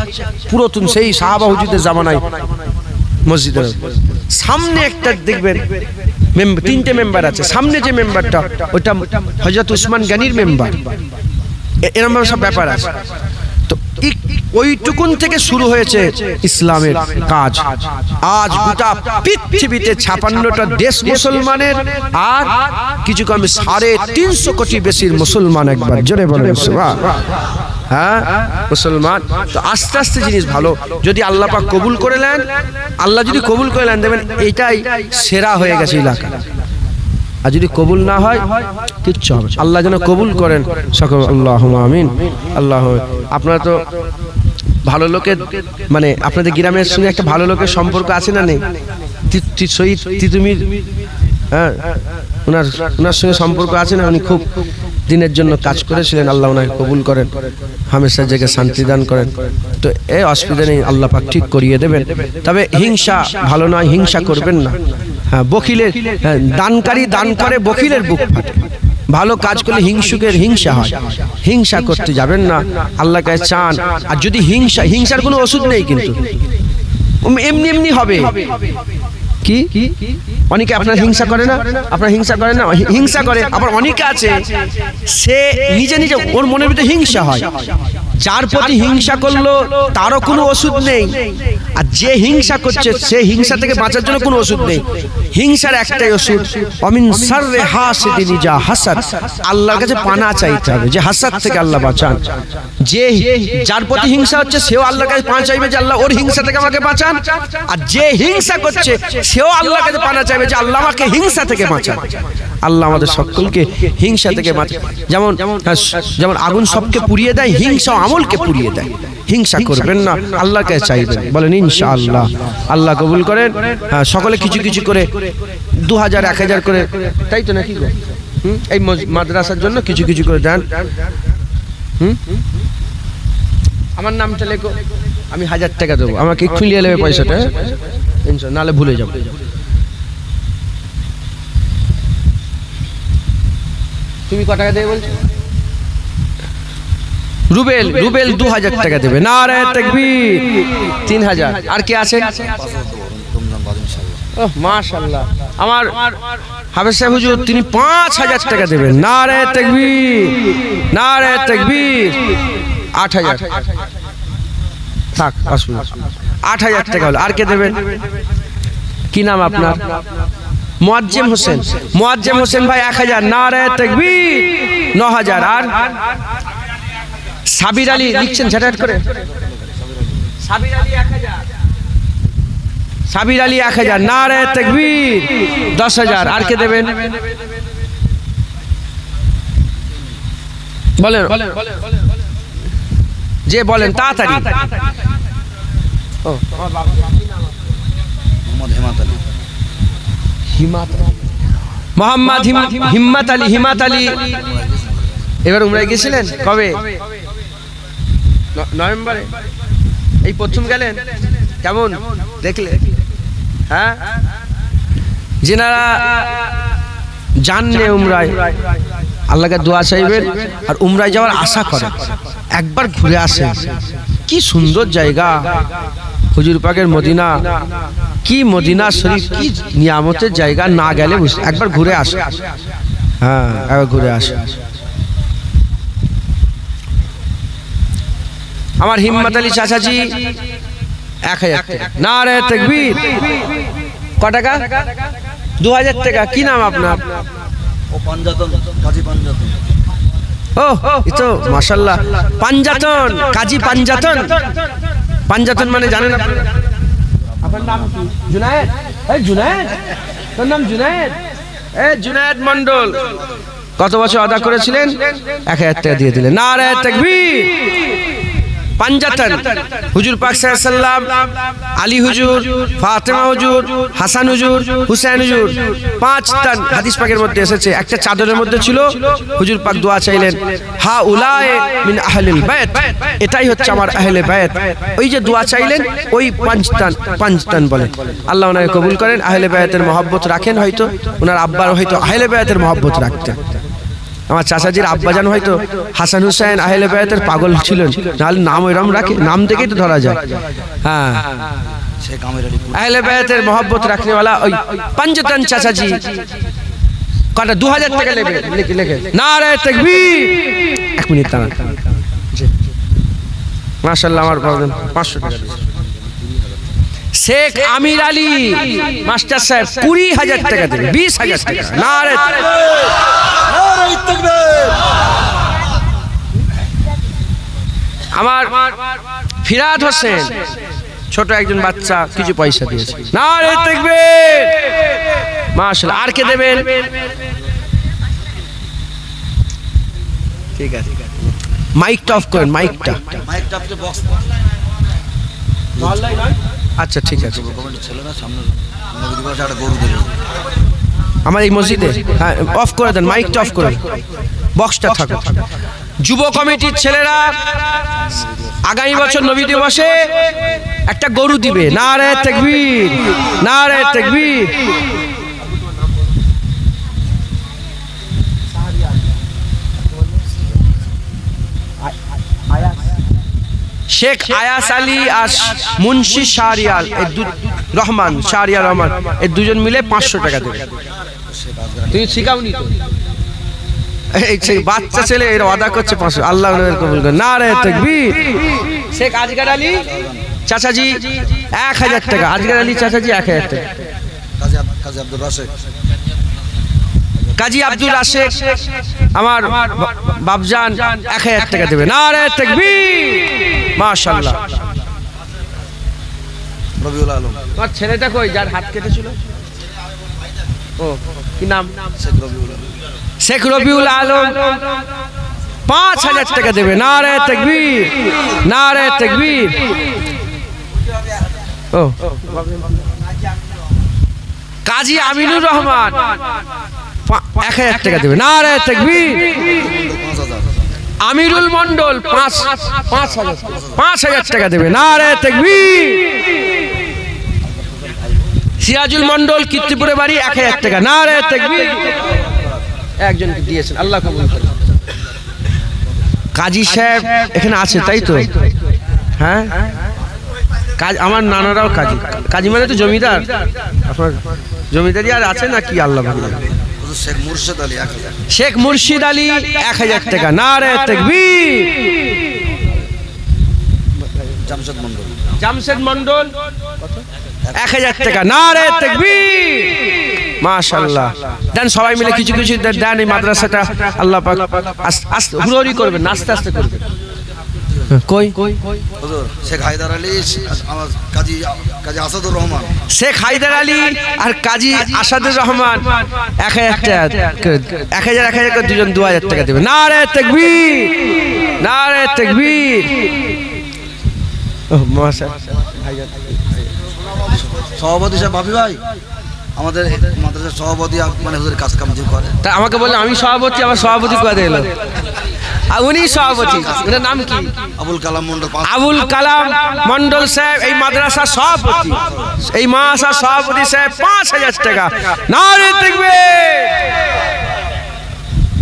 Speaker 1: পুরাতন সেই সাহাবা হুজুরদের জামানায় মসজিদের সামনে একটা দেখবেন তিনটে মেম্বার আছে। সামনে যে মেম্বারটা ওটা হযরত উসমান গনির মেম্বার, এরকম সব ব্যাপার আছে। তো ওইটুকুন থেকে শুরু হয়েছে ইসলামের কাজ। আজ গোটা পৃথিবীতে 56টা দেশ মুসলমানের, আর কিছু কম 350 কোটি বেশির মুসলমান। একবার জোরে বলেন সুবহানাল্লাহ। হ্যাঁ, মুসলমান। তো আস্তে আস্তে জিনিস ভালো, যদি আল্লাহ পাক কবুল করে নেন, আল্লাহ যদি কবুল করে নেন, দেবেন এইটাই সেরা হয়ে গেছে এলাকা। আর যদি কবুল না হয় কিচ্ছু হবে। আল্লাহ যেন কবুল করেন সকল, আল্লাহুম্মা আমিন। আল্লাহ, আপনারা তো ভালো লোকের, মানে আপনাদের গ্রামের সঙ্গে একটা ভালো লোকের সম্পর্ক আছে না নেই? শহীদ তিতুমির, হ্যাঁ, ওনার সঙ্গে সম্পর্ক আছে না? উনি খুব দিনের জন্য কাজ করেছিলেন, আল্লাহ ওনাকে কবুল করেন, হামেশা জায়গায় শান্তি দান করেন। তো এই অসুবিধা নেই, আল্লাহ পাক ঠিক করিয়ে দেবেন। তবে হিংসা ভালো নয়, হিংসা করবেন না। হ্যাঁ, বখিলের, হ্যাঁ, দানকারী দান করে, বখিলের বুক ফাটে। ভালো কাজ করলে হিংসুকের হিংসা হয়, হিংসা করতে যাবেন না, আল্লাহ কাছে চান। আর যদি হিংসার কোনো ওষুধ নেই, কিন্তু এমনি এমনি হবে। কি অনেকে আপনার হিংসা করে না? আপনার হিংসা করে না? হিংসা করে। আবার অনেকে আছে সে নিজে নিজে ওর মনের ভিতরে হিংসা হয়, যার প্রতি হিংসা করলো তারও কোনো ওষুধ নেই। আর যে হিংসা করছে সে হিংসা থেকে বাঁচার জন্য কোনো ওষুধ নেই। হিংসার একটাই ওষুধ, অমিন সাররে হাসিদিন ইজা হাসাদ। আল্লাহর কাছে পানা চাইতে হবে যে হাসাদ থেকে আল্লাহ বাঁচান। যে যার প্রতি হিংসা হচ্ছে সেও আল্লাহর কাছে পানা চাইবে যে আল্লাহ ওর হিংসা থেকে আমাকে বাঁচান। আর যে হিংসা করছে সেও আল্লাহর কাছে পানা চাইবে যে আল্লাহ আমাকে হিংসা থেকে বাঁচান। আল্লাহ আমাদের সকলকে হিংসা থেকে বাঁচান। যেমন আগুন সবকে পুড়িয়ে দেয়, হিংসা আমলকে পুড়িয়ে দেয়। হিংসা করবেন না, আল্লাহর কাছে চাইবেন। বলেন ইনশাআল্লাহ। আল্লাহ কবুল করেন। সকলে কিছু কিছু করে 2000 1000 করে, তাই তো নাকি? এই মাদ্রাসার জন্য কিছু কিছু করে দেন। আমার নামটা লেখো, আমি 1000 টাকা দেবো। আমাকে খুলিয়ে নেবে পয়সাটা, নাহলে ভুলে যাবো। তুমি কত টাকা দেবে বলছো? রুবেল 2000 টাকা দেবে। নারে তাকবীর। 3000। আর কে আছে? ওহ মাশাআল্লাহ। আমার হাফেজ সাহেব হুজুর তিনি 5000 টাকা দেবেন। নারে তাকবীর, নারে তাকবীর। 8000 থাক, অসুবিধা 8000 টাকা হলো। আর কে দেবেন? কি নাম আপনার? মুয়াজ্জেম হোসেন। মুয়াজ্জেম হোসেন ভাই 1000। নারে তাকবীর। 9000। আর সাবির আলী লিখছেন ঝাটাট করে। সাবির আলী 1000। সাবির আলী 1000। নারে তাকবীর। 10000। আর কে দেবেন? বলেন যে বলেন তাড়াতাড়ি। ও মোহাম্মদ হিম্মত আলী। হিম্মত আলী এবার উমরায় গেছিলেন কবে? নভেম্বরে। এই প্রথম গেলেন, কেমন দেখলে? হ্যাঁ, যেনারা জানলে উমরায় আল্লাহকে দোয়া চাইবেন আর উমরায় যাওয়ার আশা করেন, একবার ঘুরে আসেন। কি সুন্দর জায়গা হুজুর পাকের মদিনা, কি মদিনা শরীফ, কি নিয়ামতের জায়গা। না গেলে একবার ঘুরে আসে। হ্যাঁ, একবার ঘুরে আসে। আমার হিম্মত আলী চাচাজি 1000 টাকা। নারে তাকবীর। ক টাকা? 2000 টাকা। কি নাম আপনার?
Speaker 2: ও পাঞ্জাতন, কাজী পাঞ্জাতন।
Speaker 1: ও এই তো মাশাআল্লাহ, পাঞ্জাতন, কাজী পাঞ্জাতন। পাঞ্জাতন মানে জানেন আপনার নাম কি? জুনায়েদ। এই জুনায়েদ, তোর নাম জুনায়েদ? এই জুনায়েদ মন্ডল কত বছর আদা করেছিলেন? 1000 টাকা দিয়ে দিলেন। নারে তাকবীর। পাঞ্জাতন হুজুর পাক সাল্লাল্লাহু আলাইহি সাল্লাম, আলী হুজুর, ফাতেমা হুজুর, হাসান হুজুর, হুসাইন হুজুর, 5 টান হাদিস পাকের মধ্যে এসেছে। একটা চাদরের মধ্যে ছিল, হুজুর পাক দোয়া চাইলেন, হা উলায়ে মিন আহলিল বাইত, এটাই হচ্ছে আমার আহলে বাইত। ওই যে দোয়া চাইলেন, ওই 5 টান বলেন। আল্লাহ ওনাকে কবুল করেন। আহলে বাইতের মহব্বত রাখেন, হয়তো ওনার আব্বার হয়তো আহলে বাইতের মহব্বত রাখতেন। আমার চাচাজির আব্বাজান হয়তো হাসান হুসাইন আহলে বাইতের পাগল ছিলেন, নাহলে নাম ওইরকম রাখে, নাম দেখেই তো ধরা যায়। হ্যাঁ, আহলে বাইতের মহব্বত রাখনেওয়ালা ওই পাঞ্জাতন চাচাজি কটা 2000 টাকা নেবে। লিখে নারে তাকবীর। 1 মিনিট দাঁড়ান। মাশাআল্লাহ, আমার 500 টাকা। শেখ আমির আলী মাস্টার সাহেব 20000 টাকা দেবে। 20000 টাকা। নারে আমার ফিরাদ হোসেন ছোট একজন বাচ্চা কিছু পয়সা দিয়েছে। নারে তাকবীর। মাশাআল্লাহ। আর কে দেবেন? ঠিক আছে, মাইকটা অফ করেন। মাইকটা
Speaker 2: বক্স।
Speaker 1: আচ্ছা ঠিক আছে।
Speaker 2: ছেলে না সামনে একটা গরু দেবে
Speaker 1: আমার এই মসজিদে। হ্যাঁ, অফ করে দেন, মাইকটা অফ করে, বক্সটা থাকুক। যুব কমিটির ছেলেরা আগামী বছর নবী দিবসে একটা গরু দিবে। নারে তাকবীর, নারে তাকবীর। শেখ আয়াস আলী আর মুন্সি শাহরিয়াল রহমান, শাহরিয়াল রহমান, এই দুজন মিলে 500 টাকা দেবে। তুমি শিখাওনি তো? এই বাচ্চা ছেলে এর ওয়াদা করছে 500। আল্লাহ ওনাদের কবুল করেন। নারে তাকবীর। শেখ আজগার আলী চাচাজি 1000 টাকা। আজগার আলী চাচাজি 1000 টাকা।
Speaker 2: কাজী আব্দুল রাশেক।
Speaker 1: কাজী আব্দুল রাশেক আমার বাপজান 1000 টাকা দেবে। নারে তাকবীর। মাশাআল্লাহ।
Speaker 2: রবিউল আলম।
Speaker 1: তোমার ছেলেটা কই যার হাত কেটেছিল? ও কি নাম?
Speaker 2: শেখ রবিউল আলম।
Speaker 1: শেখ রবিউল আলম 5000 টাকা দেবে। নারে তাকবীর, নারে তাকবীর। ও কাজী আমিনুর রহমান 1000 টাকা দেবে। নারে তাকবীর। আমিরুল মন্ডল 5000 টাকা দেবে। নারে তাকবীর। সিরাজুল মন্ডল কীর্তিপুরে বাড়ি 1000 টাকা। নারে তাকবীর। একজনকে দিয়েছেন, আল্লাহ কবুল করুন। কাজী সাহেব এখানে আছে তাই তো? হ্যাঁ, আমার নানারাও কাজী। কাজী মানে তো জমিদার। আপনার জমিদারি আর আছে না কি আল্লাহ ভালো।
Speaker 2: শেখ মুর্শিদ আলী 1000।
Speaker 1: শেখ মুর্শিদ আলী 1000 টাকা। নারে তাকবীর।
Speaker 2: জামশেদ মন্ডল।
Speaker 1: জামশেদ মন্ডল 1000 টাকা। নারে তাকবীর। মাশাআল্লাহ। দেন সবাই মিলে কিছু কিছু দেন এই মাদ্রাসাটা আল্লাহ পাক আস্তে হুড়োড়ি করবেন, আস্তে আস্তে করবেন। কই
Speaker 2: হুজুর শেখ হায়দার আলী, আমার কাজী আসাদুর রহমান।
Speaker 1: শেখ হায়দার আলী আর কাজী আসাদুর রহমান 1000 টাকা, 1000 করে দুজন 2000 টাকা দেবে। নারে তাকবীর, নারে তাকবীর।
Speaker 2: সভাপতি সাহেব বাপি ভাই, আমাদের মাদ্রাসার সভাপতি মানে হুজুরের কাজ কাম যে করে।
Speaker 1: তা আমাকে বললেন আমি সভাপতি, আমার সভাপতি কোথা এলো? আর উনি সভাপতি, ওনার নাম কি?
Speaker 2: আবুল কালাম মন্ডল।
Speaker 1: আবুল কালাম মন্ডল সাহেব এই মাদ্রাসার সভাপতি, এই মাদ্রাসার সভাপতি সাহেব 5000 টাকা। নারে তাকবীর।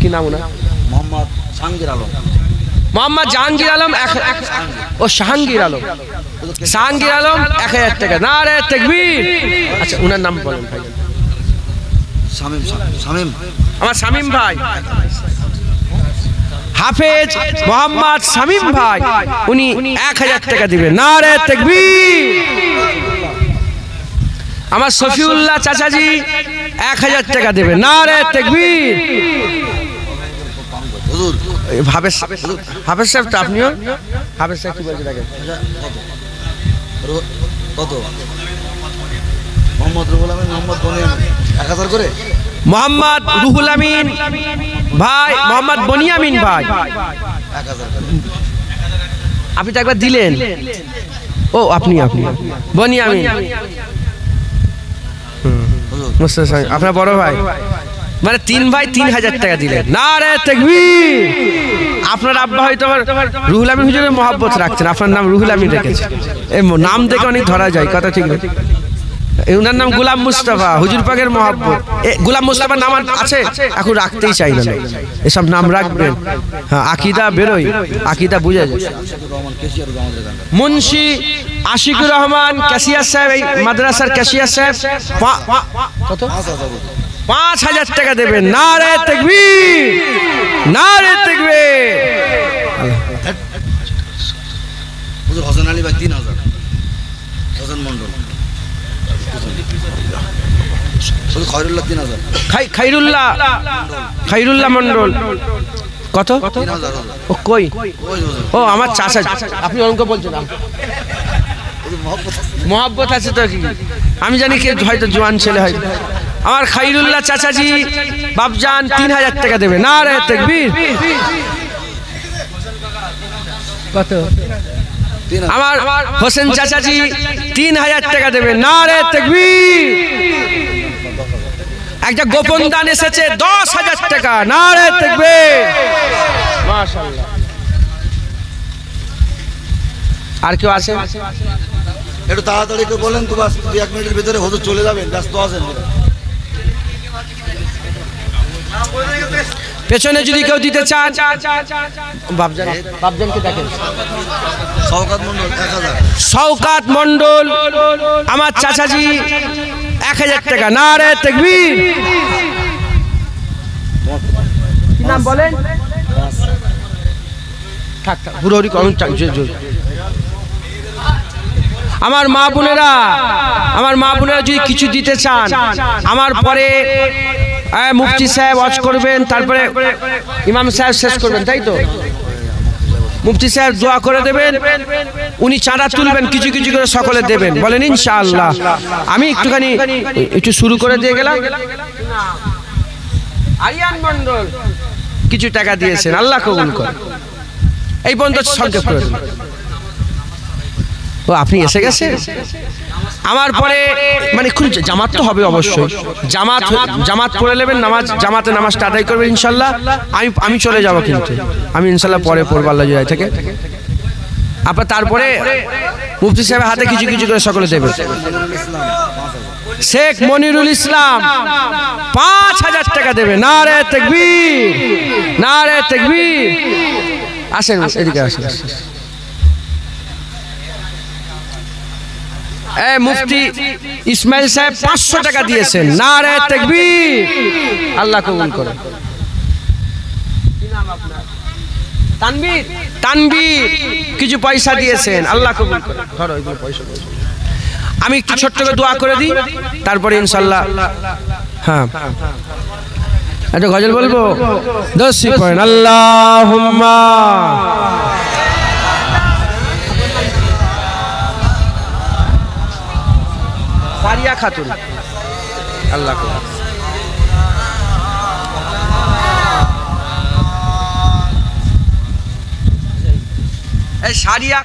Speaker 1: কি নাম ওনার?
Speaker 2: মোহাম্মদ জাহাঙ্গীর আলম।
Speaker 1: মোহাম্মদ জাহাঙ্গীর আলম। ও শাহাঙ্গীর আলম, শাহাঙ্গীর আলম 1000 টাকা। নারে তাকবীর। আচ্ছা ওনার নাম বলেন ভাই।
Speaker 2: শামীম। শামীম,
Speaker 1: আমার শামীম ভাই। হাফেজ মোহাম্মদ শামীম ভাই, উনি 1000 টাকা দিবেন। নারে তাকবীর। আমার শফিউল্লাহ চাচাজি 1000 টাকা দেবেন। নারে তাকবীর।
Speaker 2: হুজুর
Speaker 1: হাফেজ সাহেব তো আপনিও হাফেজ সাহেব কি বলতে থাকেন?
Speaker 2: কত? মোহাম্মদ রুহুল আমিন, মোহাম্মদ বনিয়ামিন 1000 করে।
Speaker 1: মোহাম্মদ রুহুল আমিন ভাই, মোহাম্মদ বনিয়ামিন ভাই
Speaker 2: 1000 করে।
Speaker 1: আপনি তো একবার দিলেন। ও আপনি বনিয়ামিন মুস্তাফা, আপনার বড় ভাই, মানে 3 ভাই 3000 টাকা দিলেন। নারে তাকবীর। আপনার আব্বা হয়তো আবার রুহুল আমিন হুজুরের মহব্বত রাখছেন, আপনার নাম রুহুল আমিন রেখেছে। এই নাম দেখে অনেক ধরা যায়, কথা ঠিক না? ওনার নাম গোলাম মুস্তাফা, হুজুর পাকের মহব্বত। গোলাম মুস্তাফার নাম আছে, এখন রাখতেই চাই না। এসব নাম রাখবেন, হ্যাঁ আকীদা বেরোয়, আকীদা বুঝা যায়। মুন্সি আশিকুর রহমান ক্যাশিয়ার সাহেব, এই মাদ্রাসার ক্যাশিয়ার সাহেব কত? 5000 টাকা দেবেন। নারে তাকবীর, নারে তাকবীর।
Speaker 2: হুজুর হোসেন আলী ভাই 3000। হোসেন মন্ডল। হুজুর খয়রুল্লাহ 3000।
Speaker 1: খাইরুল্লাহ মন্ডল কত?
Speaker 2: 3000।
Speaker 1: ও কই? ও আমার চাচা। আপনি অঙ্ক বলছেন? মহব্বত আছে তো কি, আমি জানি কে হয়তো জোয়ান ছেলে হয়। আমার খাইরুল্লাহ চাচাজি বাপজান 3000 টাকা দেবে। নারে তাকবীর। কত? আমার হোসেন চাচাজি 3000 টাকা দেবে। নারে তাকবীর। একটা গোপন দান এসেছে 10000 টাকা। নারে তাকবীর। মাশাআল্লাহ। আর কেউ আছে?
Speaker 2: একটু তাড়াতাড়ি করে বলেন তো, বাস 2-1 মিনিটের ভিতরে হুজুর চলে যাবেন, ব্যস্ত আছেন।
Speaker 1: পেছনে যদি কেউ দিতে চান, বাপজানকে দেখেন।
Speaker 2: শওকাত মন্ডল 1000।
Speaker 1: শওকাত মন্ডল আমার চাচাজি 1000 টাকা। নারে তাকবীর। কি নাম বলেন? থাক হুড়োড়ি করুন। আমার মা বোনেরা যদি কিছু দিতে চান, আমার পরে মুফতি সাহেব ওয়াজ করবেন, তারপরে ইমাম সাহেব শেষ করবেন, তাই তো? মুফতি সাহেব দোয়া করে দেবেন, উনি চাঁদা তুলবেন, কিছু কিছু করে সকলে দেবেন। বলেন ইনশাআল্লাহ। আমি একটু শুরু করে দিয়ে গেলাম। আরিয়ান মন্ডল কিছু টাকা দিয়েছেন, আল্লাহ কবুল করে। এই পর্যন্ত সংক্ষেপ করে দেবেন। ও আপনি এসে গেছেন। আমার পরে মানে খুব জামাত তো হবে অবশ্যই। জামাত পড়ে নেবেন, জামাতে নামাজটা আদায় করবেন ইনশাল্লাহ। আমি চলে যাব, কিন্তু আমি ইনশাল্লাহ পরে পড়বো আল্লাহ জয় থেকে। আপনার তারপরে মুফতি সাহেবের হাতে কিছু কিছু করে সকলে দেবেন। শেখ মনিরুল ইসলাম 5000 টাকা দেবে। নারে তাকবীর, নারে তাকবীর। আসেন এদিকে আসেন। মুফতি ইসমাইল সাহেব 500 টাকা দিয়েছেন। নারে তাকবীর, আল্লাহ কবুল করে। তানবীর, তানবীর কিছু পয়সা দিয়েছেন, আল্লাহ কবুল করে। ধরো এগুলো পয়সা। আমি একটু ছোট্ট করে দোয়া করে দিই, তারপরে ইনশাআল্লাহ। হ্যাঁ, একটা গজল বলবো, দোষী পড়েন। আল্লাহুম্মা সারিয়া খাতুন, আল্লাহ কবুল। এই সারিয়া